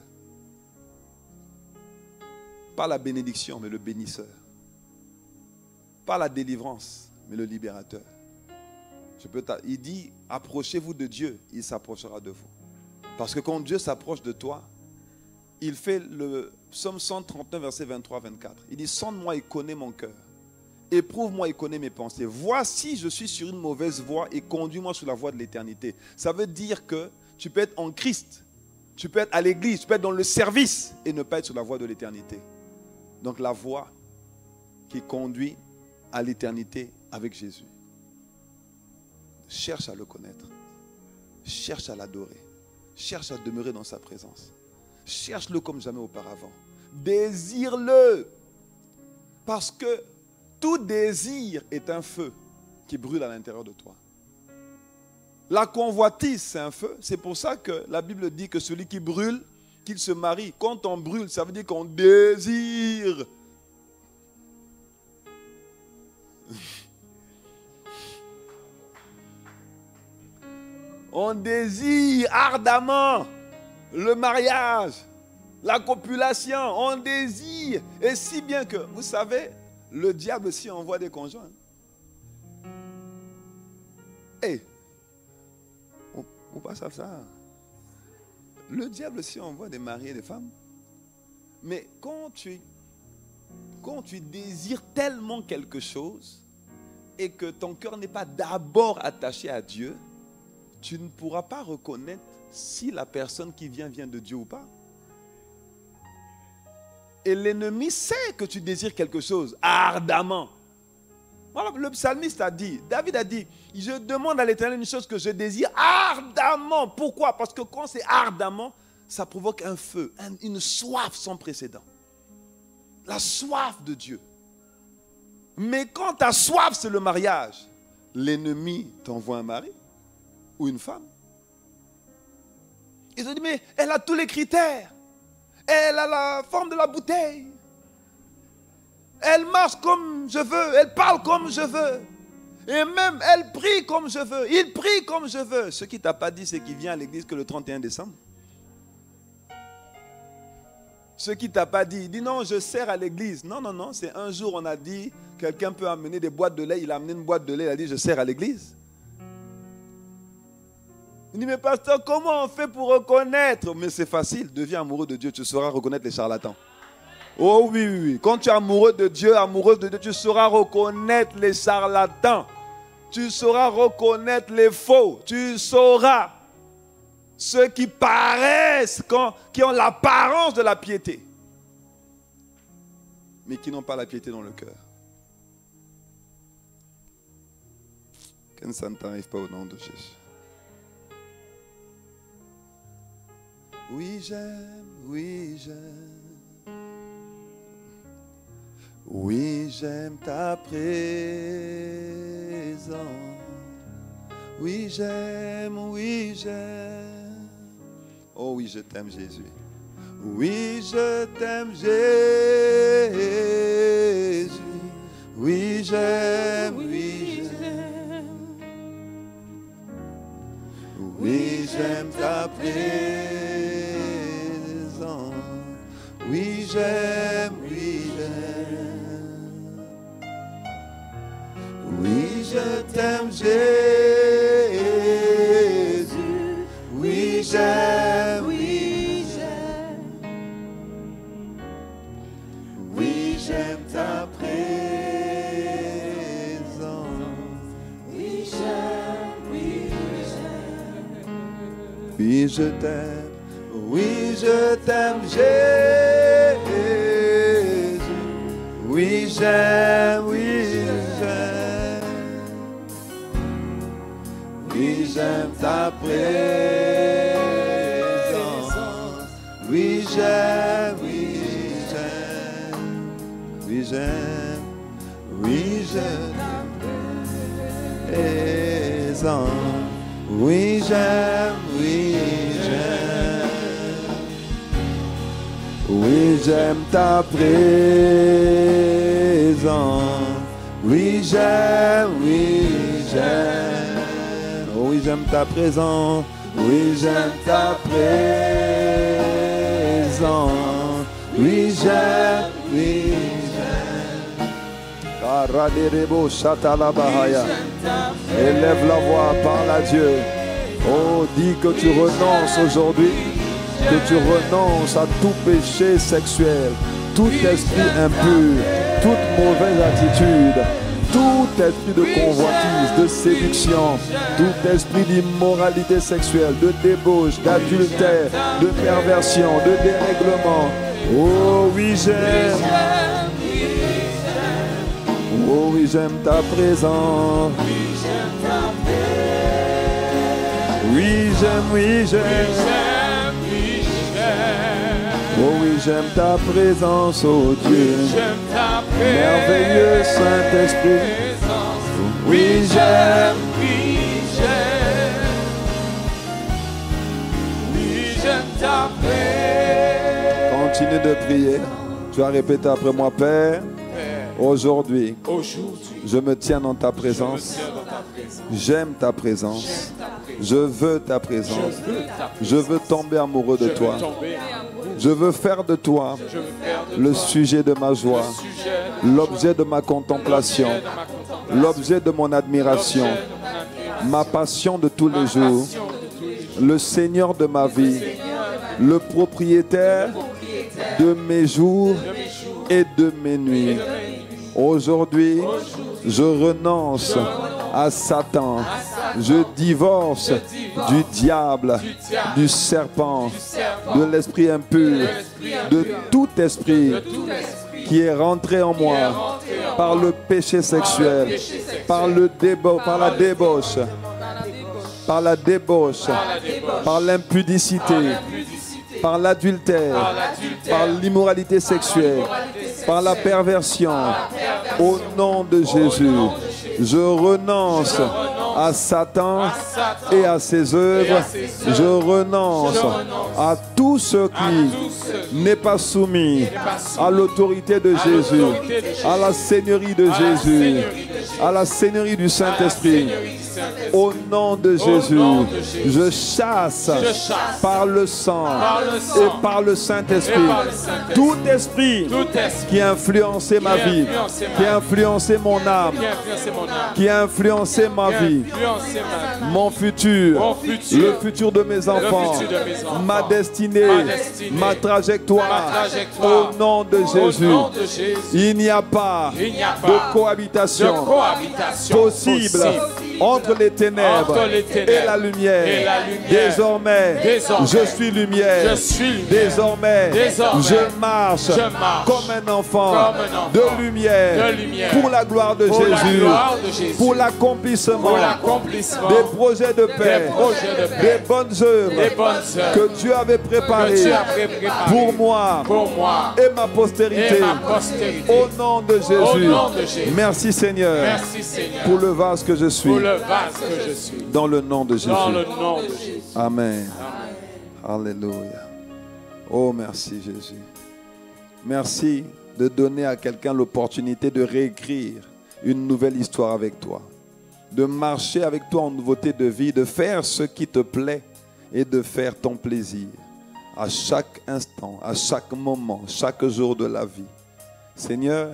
Pas la bénédiction, mais le bénisseur. Pas la délivrance, mais le libérateur. Il dit, approchez-vous de Dieu, il s'approchera de vous. Parce que quand Dieu s'approche de toi, il fait le psaume 139, verset 23-24. Il dit, sonde-moi et connais mon cœur. Éprouve-moi et connais mes pensées. Voici, je suis sur une mauvaise voie et conduis-moi sur la voie de l'éternité. Ça veut dire que tu peux être en Christ, tu peux être à l'église, tu peux être dans le service et ne pas être sur la voie de l'éternité. Donc la voie qui conduit à l'éternité avec Jésus. Cherche à le connaître. Cherche à l'adorer. Cherche à demeurer dans sa présence. Cherche-le comme jamais auparavant. Désire-le. Parce que tout désir est un feu qui brûle à l'intérieur de toi. La convoitise, c'est un feu. C'est pour ça que la Bible dit que celui qui brûle, qu'il se marie. Quand on brûle, ça veut dire qu'on désire. On désire ardemment le mariage, la copulation. On désire. Et si bien que, vous savez, le diable aussi envoie des conjoints. Hey, on passe à ça. Le diable aussi envoie des maris et des femmes. Mais quand tu désires tellement quelque chose et que ton cœur n'est pas d'abord attaché à Dieu, tu ne pourras pas reconnaître si la personne qui vient de Dieu ou pas. Et l'ennemi sait que tu désires quelque chose ardemment. Voilà, le psalmiste a dit, David a dit, je demande à l'Éternel une chose que je désire ardemment. Pourquoi? Parce que quand c'est ardemment, ça provoque un feu, une soif sans précédent. La soif de Dieu. Mais quand ta soif, c'est le mariage, l'ennemi t'envoie un mari ou une femme. Il te dit, mais elle a tous les critères. Elle a la forme de la bouteille. Elle marche comme je veux. Elle parle comme je veux. Et même, elle prie comme je veux. Il prie comme je veux. Ce qu'il ne t'a pas dit, c'est qu'il vient à l'église que le 31 décembre. Ce qu'il ne t'a pas dit, il dit non, je sers à l'église. Non, non, non, c'est un jour on a dit, quelqu'un peut amener des boîtes de lait. Il a amené une boîte de lait, il a dit, je sers à l'église. Il dit, mais pasteur, comment on fait pour reconnaître? Mais c'est facile, deviens amoureux de Dieu, tu sauras reconnaître les charlatans. Oh oui, oui, oui. Quand tu es amoureux de Dieu, amoureuse de Dieu, tu sauras reconnaître les charlatans. Tu sauras reconnaître les faux. Tu sauras ceux qui paraissent, qui ont l'apparence de la piété, mais qui n'ont pas la piété dans le cœur. Que ça ne t'arrive pas au nom de Jésus. Oui, j'aime, oui, j'aime. Oui, j'aime ta présence. Oui, j'aime, oui, j'aime. Oh oui, je t'aime, Jésus. Oui, je t'aime, Jésus. Oui, j'aime, oui, j'aime. Oui, j'aime ta présence. Oui, j'aime, oui, j'aime. Oui, je t'aime, Jésus. Oui, j'aime, oui, j'aime. Oui, j'aime ta présence. Oui, j'aime, oui, j'aime. Oui, je t'aime. Oui, je t'aime, Jésus. Oui, j'aime, oui, j'aime. Oui, j'aime ta présence. Oui, j'aime, oui, j'aime. Oui, j'aime, oui, j'aime ta présence. Oui, j'aime, oui, j'aime. Oui, j'aime ta présence. Oui, j'aime, oui, j'aime. Oh, oui, j'aime ta présence. Oui, j'aime ta présence. Oui, j'aime, oui, j'aime. Karaderebo Shatalabahaya. Élève la voix, parle à Dieu. Oh, dis que tu renonces aujourd'hui. Que tu renonces à tout péché sexuel, tout esprit impur, toute mauvaise attitude, tout esprit de convoitise, de séduction, tout esprit d'immoralité sexuelle, de débauche, d'adultère, de perversion, de dérèglement. Oh oui, j'aime. Oh oui, j'aime ta présence. Oui, j'aime, oui, j'aime. Oh oui, j'aime ta présence, oh Dieu. Merveilleux Saint-Esprit. Oui, j'aime. Oui, j'aime ta présence. Continue de prier. Tu vas répéter après moi, Père. Aujourd'hui, je me tiens dans ta présence. J'aime ta présence. Je veux ta présence. Je veux tomber amoureux de toi. Je veux faire de toi le sujet de ma joie, l'objet de ma contemplation, l'objet de mon admiration, ma passion de tous les jours, le Seigneur de ma vie, le propriétaire de mes jours et de mes nuits. Aujourd'hui, je renonce à Satan. Je divorce du diable, du serpent, de l'esprit impur, de tout esprit qui est rentré en moi par le péché sexuel, par la débauche, par l'impudicité, par l'adultère, par l'immoralité sexuelle, par la perversion. Au nom de Jésus, je renonce à Satan et à ses œuvres. Je renonce à tout ce qui n'est pas soumis à l'autorité de Jésus, à la seigneurie de Jésus. à la seigneurie du Saint-Esprit. Seigneurie du Saint-Esprit. Au nom de Jésus, nom de Jésus. je chasse par le sang le sang et par le Saint-Esprit et par le Saint-Esprit. tout esprit Tout esprit qui a influencé ma a vie, influencé ma qui a influencé mon âme, qui a influencé mon âme, qui a influencé ma qui a vie, influencé ma vie, mon futur, Mon futur, le futur de mes enfants, futur de mes enfants, ma destinée, ma destinée, ma trajectoire, ma trajectoire. au nom de Au Jésus. nom de Jésus, Il n'y a pas il n'y a de pas cohabitation de cohabitation possible entre les ténèbres, entre les ténèbres et la lumière. et la lumière. Désormais, Désormais, je suis lumière. je suis lumière. Désormais, Désormais, je marche comme un enfant, comme un enfant de lumière, de lumière. pour la gloire de Pour la Jésus, gloire de Jésus. pour l'accomplissement pour l'accomplissement des projets de paix, des projets de paix, des bonnes œuvres des bonnes œuvres que Dieu avait préparées que Dieu a préparées pour moi pour moi et ma postérité. et ma postérité. Au nom de Jésus. Au nom de Jésus. Merci Seigneur, Merci Seigneur pour le vase que je suis. pour le vase que je suis. Dans le nom de Jésus. Dans le nom de Jésus. Amen. Alléluia. Oh, merci Jésus. Merci de donner à quelqu'un l'opportunité de réécrire une nouvelle histoire avec toi. De marcher avec toi en nouveauté de vie, de faire ce qui te plaît et de faire ton plaisir à chaque instant, à chaque moment, chaque jour de la vie. Seigneur,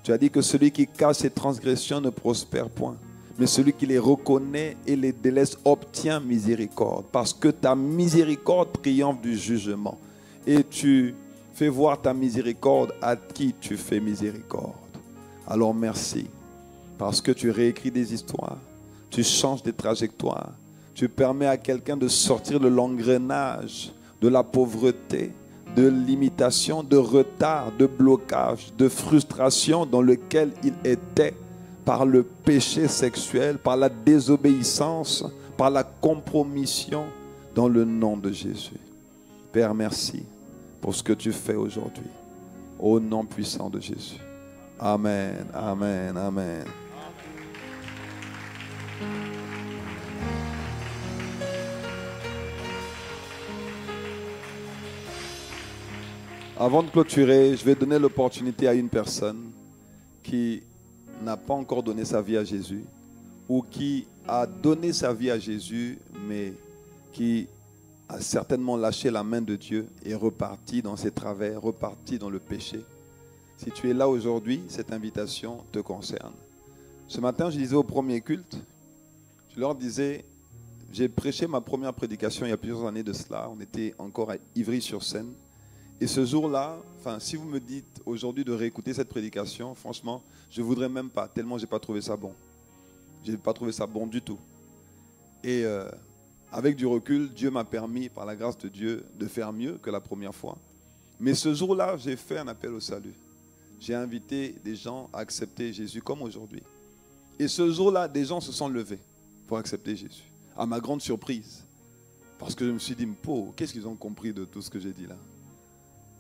tu as dit que celui qui cache ses transgressions ne prospère point, mais celui qui les reconnaît et les délaisse obtient miséricorde, parce que ta miséricorde triomphe du jugement. Et tu fais voir ta miséricorde à qui tu fais miséricorde. Alors merci, parce que tu réécris des histoires, tu changes des trajectoires, tu permets à quelqu'un de sortir de l'engrenage, de la pauvreté, de limitation, de retard, de blocage, de frustration dans lequel il était par le péché sexuel, par la désobéissance, par la compromission, dans le nom de Jésus. Père, merci pour ce que tu fais aujourd'hui, au nom puissant de Jésus. Amen, amen, amen. Avant de clôturer, je vais donner l'opportunité à une personne qui n'a pas encore donné sa vie à Jésus ou qui a donné sa vie à Jésus mais qui a certainement lâché la main de Dieu et reparti dans ses travers, reparti dans le péché. Si tu es là aujourd'hui, cette invitation te concerne. Ce matin, je disais au premier culte, je leur disais, j'ai prêché ma première prédication il y a plusieurs années de cela, on était encore à Ivry-sur-Seine. Et ce jour-là, si vous me dites aujourd'hui de réécouter cette prédication, franchement, je ne voudrais même pas, tellement je n'ai pas trouvé ça bon. Je n'ai pas trouvé ça bon du tout. Et avec du recul, Dieu m'a permis, par la grâce de Dieu, de faire mieux que la première fois. Mais ce jour-là, j'ai fait un appel au salut. J'ai invité des gens à accepter Jésus comme aujourd'hui. Et ce jour-là, des gens se sont levés pour accepter Jésus. À ma grande surprise. Parce que je me suis dit, qu'est-ce qu'ils ont compris de tout ce que j'ai dit là?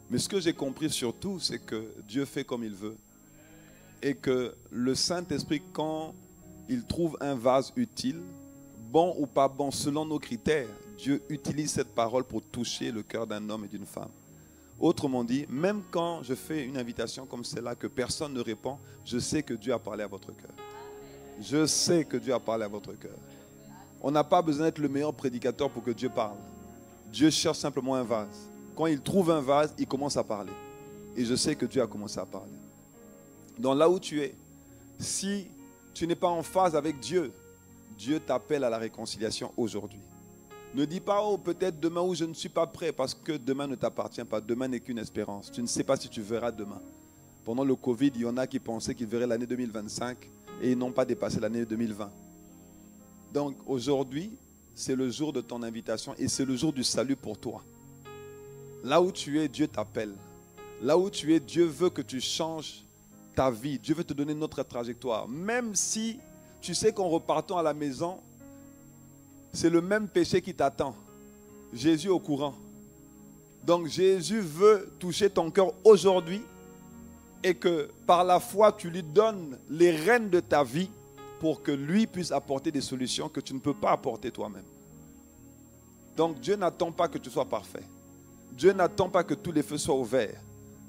Mais ce que j'ai compris surtout, c'est que Dieu fait comme il veut. Et que le Saint-Esprit, quand il trouve un vase utile, bon ou pas bon, selon nos critères, Dieu utilise cette parole pour toucher le cœur d'un homme et d'une femme. Autrement dit, même quand je fais une invitation comme celle-là, que personne ne répond, je sais que Dieu a parlé à votre cœur. Je sais que Dieu a parlé à votre cœur. On n'a pas besoin d'être le meilleur prédicateur pour que Dieu parle. Dieu cherche simplement un vase. Quand il trouve un vase, il commence à parler. Et je sais que Dieu a commencé à parler. Donc là où tu es, si tu n'es pas en phase avec Dieu, Dieu t'appelle à la réconciliation aujourd'hui. Ne dis pas, peut-être demain où je ne suis pas prêt, parce que demain ne t'appartient pas. Demain n'est qu'une espérance. Tu ne sais pas si tu verras demain. Pendant le Covid, il y en a qui pensaient qu'ils verraient l'année 2025 et ils n'ont pas dépassé l'année 2020. Donc aujourd'hui, c'est le jour de ton invitation et c'est le jour du salut pour toi. Là où tu es, Dieu t'appelle. Là où tu es, Dieu veut que tu changes ta vie. Dieu veut te donner une autre trajectoire. Même si tu sais qu'en repartant à la maison, c'est le même péché qui t'attend. Jésus est au courant. Donc Jésus veut toucher ton cœur aujourd'hui et que par la foi, tu lui donnes les rênes de ta vie pour que lui puisse apporter des solutions que tu ne peux pas apporter toi-même. Donc Dieu n'attend pas que tu sois parfait. Dieu n'attend pas que tous les feux soient ouverts.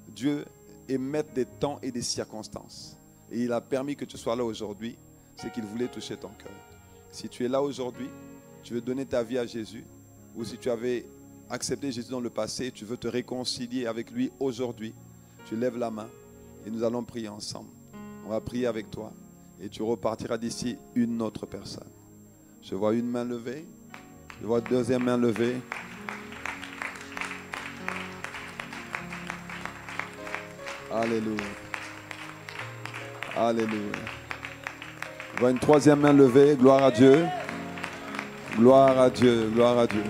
Dieu émet des temps et des circonstances. et il a permis que tu sois là aujourd'hui, c'est qu'il voulait toucher ton cœur. Si tu es là aujourd'hui, tu veux donner ta vie à Jésus, ou si tu avais accepté Jésus dans le passé et tu veux te réconcilier avec lui aujourd'hui, tu lèves la main et nous allons prier ensemble. On va prier avec toi et tu repartiras d'ici une autre personne. Je vois une main levée, je vois une deuxième main levée. Alléluia. Alléluia. Je vois une troisième main levée. Gloire à Dieu. Gloire à Dieu. Gloire à Dieu.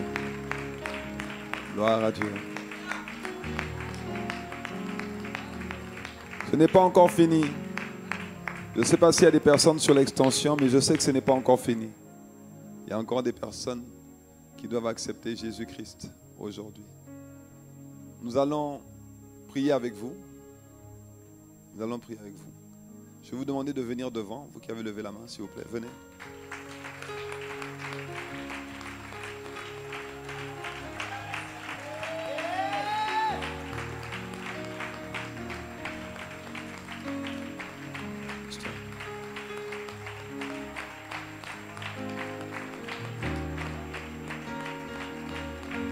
Gloire à Dieu. Ce n'est pas encore fini. Je ne sais pas s'il y a des personnes sur l'extension, mais je sais que ce n'est pas encore fini. Il y a encore des personnes qui doivent accepter Jésus-Christ aujourd'hui. Nous allons prier avec vous. Nous allons prier avec vous. Je vais vous demander de venir devant, vous qui avez levé la main, s'il vous plaît. Venez.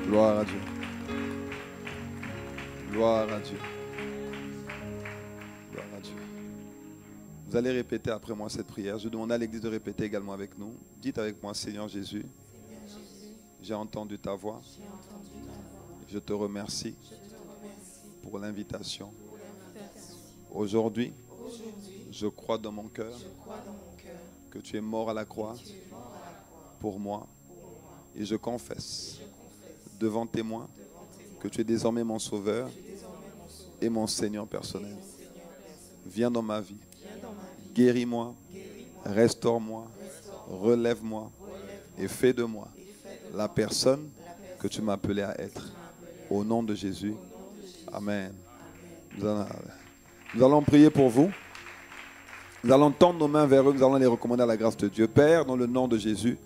Gloire à Dieu. Gloire à Dieu. Gloire à Dieu. Vous allez répéter après moi cette prière. Je demande à l'Église de répéter également avec nous. Dites avec moi, Seigneur Jésus, j'ai entendu ta voix. Je te remercie pour l'invitation. Aujourd'hui, je crois dans mon cœur que tu es mort à la croix pour moi. Et je confesse devant témoin que tu es désormais mon sauveur et mon Seigneur personnel. Viens dans ma vie. Guéris-moi, restaure-moi, relève-moi et fais de moi la personne que tu m'as appelé à être. Au nom de Jésus. Amen. Nous allons prier pour vous. Nous allons tendre nos mains vers eux. Nous allons les recommander à la grâce de Dieu. Père, dans le nom de Jésus,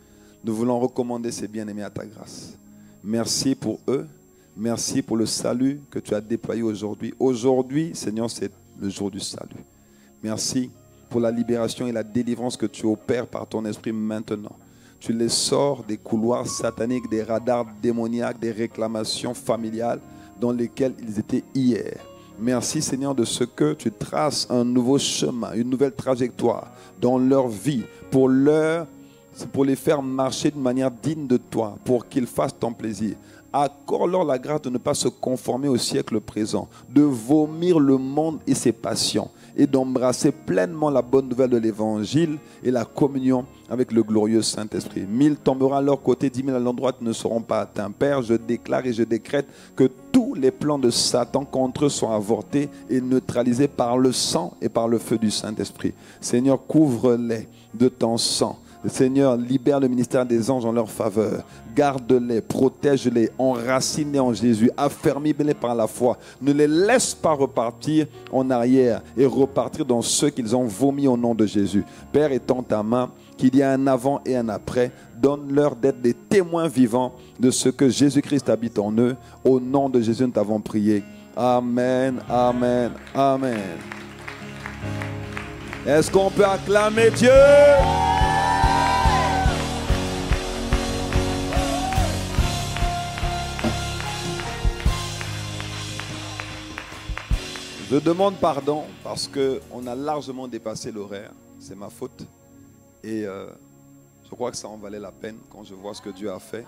nous voulons recommander ces bien-aimés à ta grâce. Merci pour eux. Merci pour le salut que tu as déployé aujourd'hui. Aujourd'hui, Seigneur, c'est le jour du salut. Merci pour la libération et la délivrance que tu opères par ton esprit maintenant. Tu les sors des couloirs sataniques, des radars démoniaques, des réclamations familiales dans lesquelles ils étaient hier. Merci Seigneur de ce que tu traces un nouveau chemin, une nouvelle trajectoire dans leur vie pour les faire marcher de manière digne de toi, pour qu'ils fassent ton plaisir. Accorde-leur la grâce de ne pas se conformer au siècle présent, de vomir le monde et ses passions et d'embrasser pleinement la bonne nouvelle de l'évangile et la communion avec le glorieux Saint-Esprit. 1000 tomberont à leur côté, 10 000 à leur droite ne seront pas atteints. Père, je déclare et je décrète que tous les plans de Satan contre eux sont avortés et neutralisés par le sang et par le feu du Saint-Esprit. Seigneur, couvre-les de ton sang. Seigneur, libère le ministère des anges en leur faveur. Garde-les, protège-les, enracine-les en Jésus, affermis-les par la foi. Ne les laisse pas repartir en arrière et repartir dans ceux qu'ils ont vomis au nom de Jésus. Père, étends ta main, qu'il y ait un avant et un après. Donne-leur d'être des témoins vivants de ce que Jésus-Christ habite en eux. Au nom de Jésus, nous t'avons prié. Amen, amen, amen. Est-ce qu'on peut acclamer Dieu? Je demande pardon parce qu'on a largement dépassé l'horaire. C'est ma faute. Et je crois que ça en valait la peine quand je vois ce que Dieu a fait.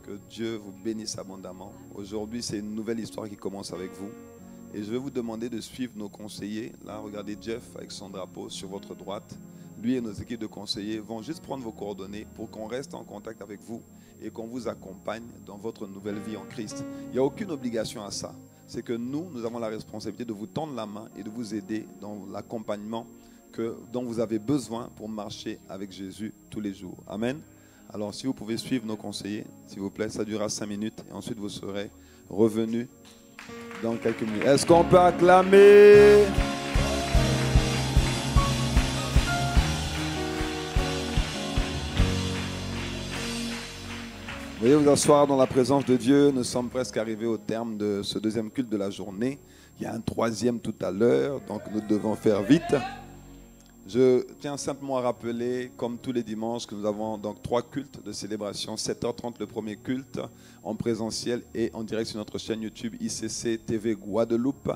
Que Dieu vous bénisse abondamment. Aujourd'hui, c'est une nouvelle histoire qui commence avec vous. Et je vais vous demander de suivre nos conseillers. Là, regardez Jeff avec son drapeau sur votre droite. Lui et nos équipes de conseillers vont juste prendre vos coordonnées pour qu'on reste en contact avec vous et qu'on vous accompagne dans votre nouvelle vie en Christ. Il n'y a aucune obligation à ça. C'est que nous avons la responsabilité de vous tendre la main et de vous aider dans l'accompagnement dont vous avez besoin pour marcher avec Jésus tous les jours. Amen. Alors, si vous pouvez suivre nos conseillers, s'il vous plaît, ça durera 5 minutes et ensuite vous serez revenus dans quelques minutes. Est-ce qu'on peut acclamer? Veuillez vous asseoir dans la présence de Dieu. Nous sommes presque arrivés au terme de ce deuxième culte de la journée. Il y a un troisième tout à l'heure, donc nous devons faire vite. Je tiens simplement à rappeler, comme tous les dimanches, que nous avons donc 3 cultes de célébration. 7h30 le premier culte en présentiel et en direct sur notre chaîne YouTube ICC TV Guadeloupe.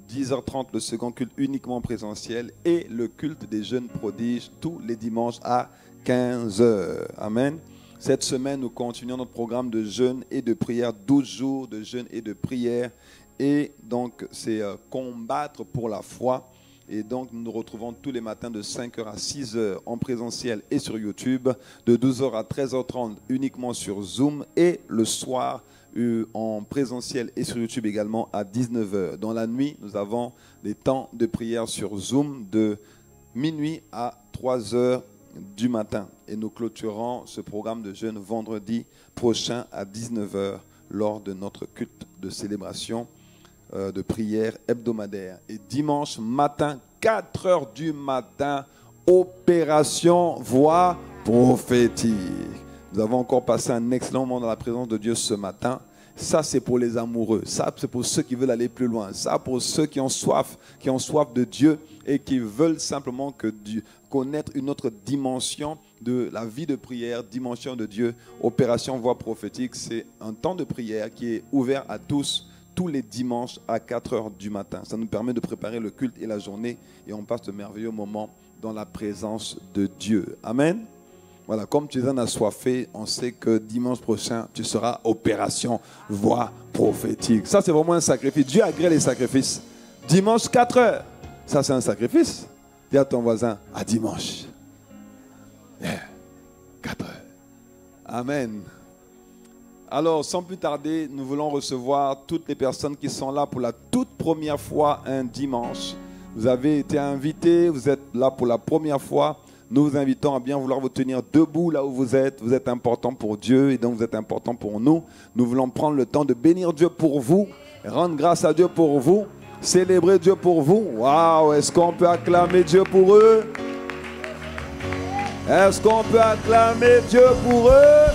10h30 le second culte uniquement en présentiel et le culte des jeunes prodiges tous les dimanches à 15h. Amen. Cette semaine, nous continuons notre programme de jeûne et de prière, 12 jours de jeûne et de prière. Et donc, c'est combattre pour la foi. Et donc, nous nous retrouvons tous les matins de 5h à 6h en présentiel et sur YouTube, de 12h à 13h30 uniquement sur Zoom et le soir en présentiel et sur YouTube également à 19h. Dans la nuit, nous avons des temps de prière sur Zoom de minuit à 3h du matin. Et nous clôturons ce programme de jeûne vendredi prochain à 19h lors de notre culte de célébration de prière hebdomadaire. Et dimanche matin, 4h du matin, opération voix prophétique. Nous avons encore passé un excellent moment dans la présence de Dieu ce matin. Ça, c'est pour les amoureux. Ça, c'est pour ceux qui veulent aller plus loin. Ça, pour ceux qui ont soif de Dieu et qui veulent simplement connaître une autre dimension de la vie de prière, dimension de Dieu. Opération voix prophétique, c'est un temps de prière qui est ouvert à tous les dimanches à 4h du matin. Ça nous permet de préparer le culte et la journée et on passe de merveilleux moments dans la présence de Dieu. Amen. Voilà, comme tu es un assoiffé, on sait que dimanche prochain, tu seras opération voix prophétique. Ça, c'est vraiment un sacrifice. Dieu agrée les sacrifices. Dimanche, 4h. Ça, c'est un sacrifice. Dis à ton voisin, à dimanche. Yeah. 4h. Amen. Alors, sans plus tarder, nous voulons recevoir toutes les personnes qui sont là pour la toute première fois un dimanche. Vous avez été invités, vous êtes là pour la première fois. Nous vous invitons à bien vouloir vous tenir debout là où vous êtes. Vous êtes important pour Dieu et donc vous êtes important pour nous. Nous voulons prendre le temps de bénir Dieu pour vous, rendre grâce à Dieu pour vous, célébrer Dieu pour vous. Waouh, est-ce qu'on peut acclamer Dieu pour eux? Est-ce qu'on peut acclamer Dieu pour eux?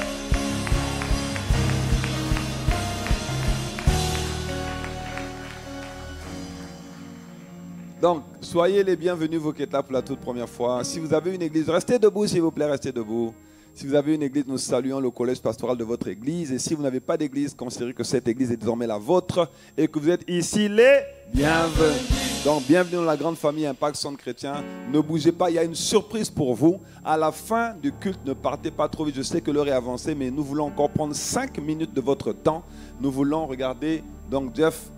Donc, soyez les bienvenus, vous qui êtes là pour la toute première fois. Si vous avez une église, restez debout, s'il vous plaît, restez debout. Si vous avez une église, nous saluons le collège pastoral de votre église. Et si vous n'avez pas d'église, considérez que cette église est désormais la vôtre et que vous êtes ici les bienvenus. Donc, bienvenue dans la grande famille Impact Centre Chrétien. Ne bougez pas, il y a une surprise pour vous. À la fin du culte, ne partez pas trop vite. Je sais que l'heure est avancée, mais nous voulons encore prendre 5 minutes de votre temps. Nous voulons regarder, donc Jeff...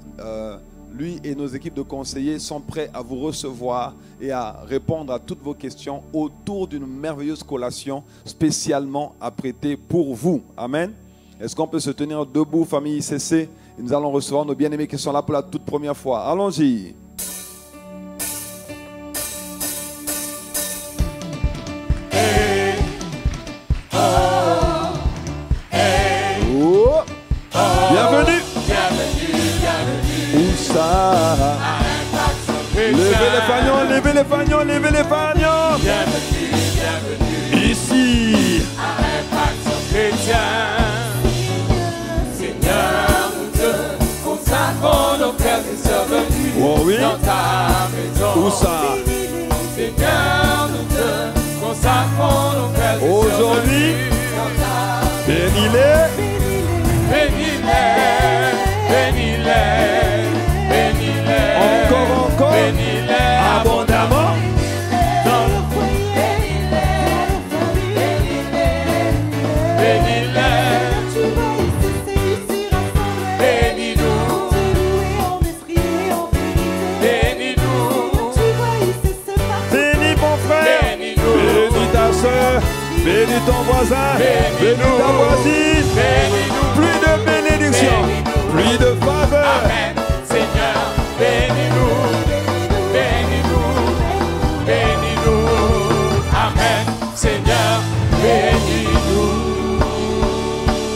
lui et nos équipes de conseillers sont prêts à vous recevoir et à répondre à toutes vos questions autour d'une merveilleuse collation spécialement apprêtée pour vous. Amen. Est-ce qu'on peut se tenir debout, famille ICC? Et nous allons recevoir nos bien-aimés qui sont là pour la toute première fois. Allons-y. Hey, oh, hey, Oh. Bienvenue. Où ça? Levez les fagnons, levez les fagnons, levez les fagnons. Bienvenue ici à Impact Centre Chrétien. Seigneur, nous te consacrons nos frères et sœurs venus Oh oui. dans ta maison. Où ça? Seigneur, nous te consacrons nos frères et sœurs Aujourd'hui, venus dans ta bénis-les. Bénis-les, bénis-les, bénis-les. Encore, bénis-les abondamment. dans le foyer. Bénis-les, bénis-nous, bénis-nous, Bénis mon frère. bénis-nous, Bénis ta soeur. Bénis ton voisin. Bénis-nous. Bénis ta voisine. bénis-nous. Plus de bénédiction. Bénis-nous. Plus de faveur. Amen, Seigneur, bénis-nous, bénis-nous, bénis-nous. Amen, Seigneur, bénis-nous.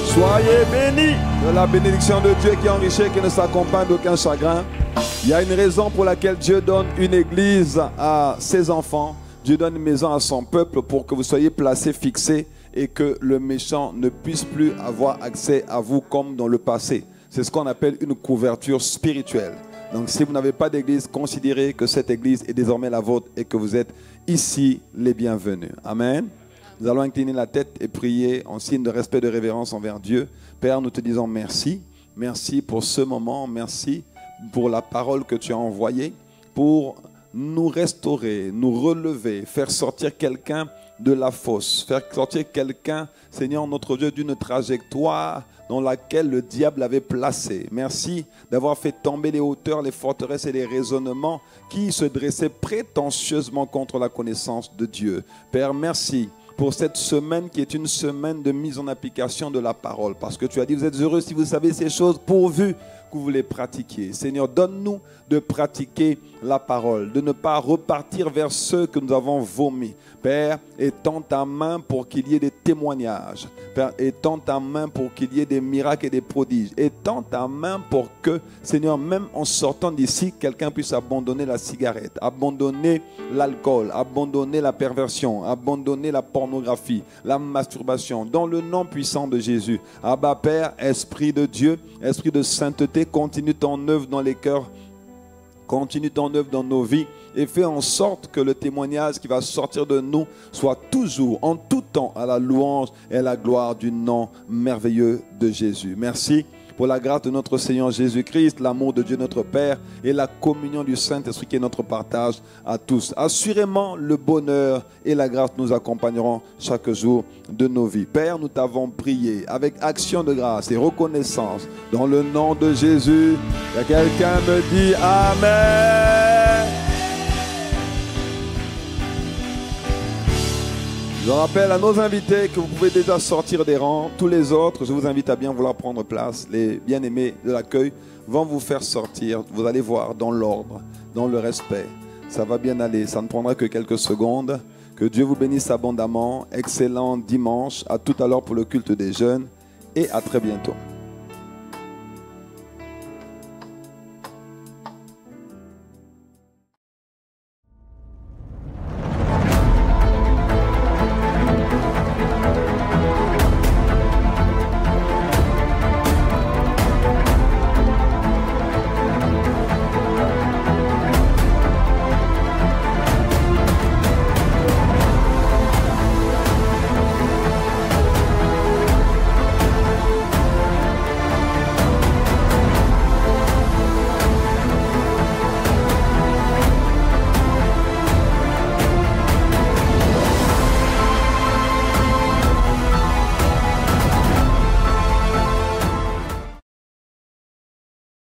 Soyez bénis de la bénédiction de Dieu qui enrichit et qui ne s'accompagne d'aucun chagrin. Il y a une raison pour laquelle Dieu donne une église à ses enfants. Dieu donne une maison à son peuple pour que vous soyez placés, fixés et que le méchant ne puisse plus avoir accès à vous comme dans le passé. C'est ce qu'on appelle une couverture spirituelle. Donc si vous n'avez pas d'église, considérez que cette église est désormais la vôtre et que vous êtes ici les bienvenus. Amen. Nous allons incliner la tête et prier en signe de respect et de révérence envers Dieu. Père, nous te disons merci. Merci pour ce moment. Merci pour la parole que tu as envoyée pour nous restaurer, nous relever, faire sortir quelqu'un de la fosse, faire sortir quelqu'un, Seigneur notre Dieu, d'une trajectoire dans laquelle le diable l'avait placé. Merci d'avoir fait tomber les hauteurs, les forteresses et les raisonnements qui se dressaient prétentieusement contre la connaissance de Dieu. Père, merci pour cette semaine qui est une semaine de mise en application de la parole. Parce que tu as dit, vous êtes heureux si vous savez ces choses pourvu que vous les pratiquiez. Seigneur, donne-nous de pratiquer la parole, de ne pas repartir vers ceux que nous avons vomis. Père, étends ta main pour qu'il y ait des témoignages. Père, étends ta main pour qu'il y ait des miracles et des prodiges. Étends ta main pour que, Seigneur, même en sortant d'ici, quelqu'un puisse abandonner la cigarette, abandonner l'alcool, abandonner la perversion, abandonner la pornographie, la masturbation, dans le nom puissant de Jésus. Abba Père, Esprit de Dieu, Esprit de sainteté, continue ton œuvre dans les cœurs, continue ton œuvre dans nos vies et fais en sorte que le témoignage qui va sortir de nous soit toujours, en tout temps, à la louange et à la gloire du nom merveilleux de Jésus. Merci pour la grâce de notre Seigneur Jésus-Christ, l'amour de Dieu notre Père et la communion du Saint-Esprit qui est notre partage à tous. Assurément, le bonheur et la grâce nous accompagneront chaque jour de nos vies. Père, nous t'avons prié avec action de grâce et reconnaissance dans le nom de Jésus. Et quelqu'un me dit Amen. Je rappelle à nos invités que vous pouvez déjà sortir des rangs. Tous les autres, je vous invite à bien vouloir prendre place. Les bien-aimés de l'accueil vont vous faire sortir. Vous allez voir dans l'ordre, dans le respect. Ça va bien aller. Ça ne prendra que quelques secondes. Que Dieu vous bénisse abondamment. Excellent dimanche. À tout à l'heure pour le culte des jeunes. Et à très bientôt.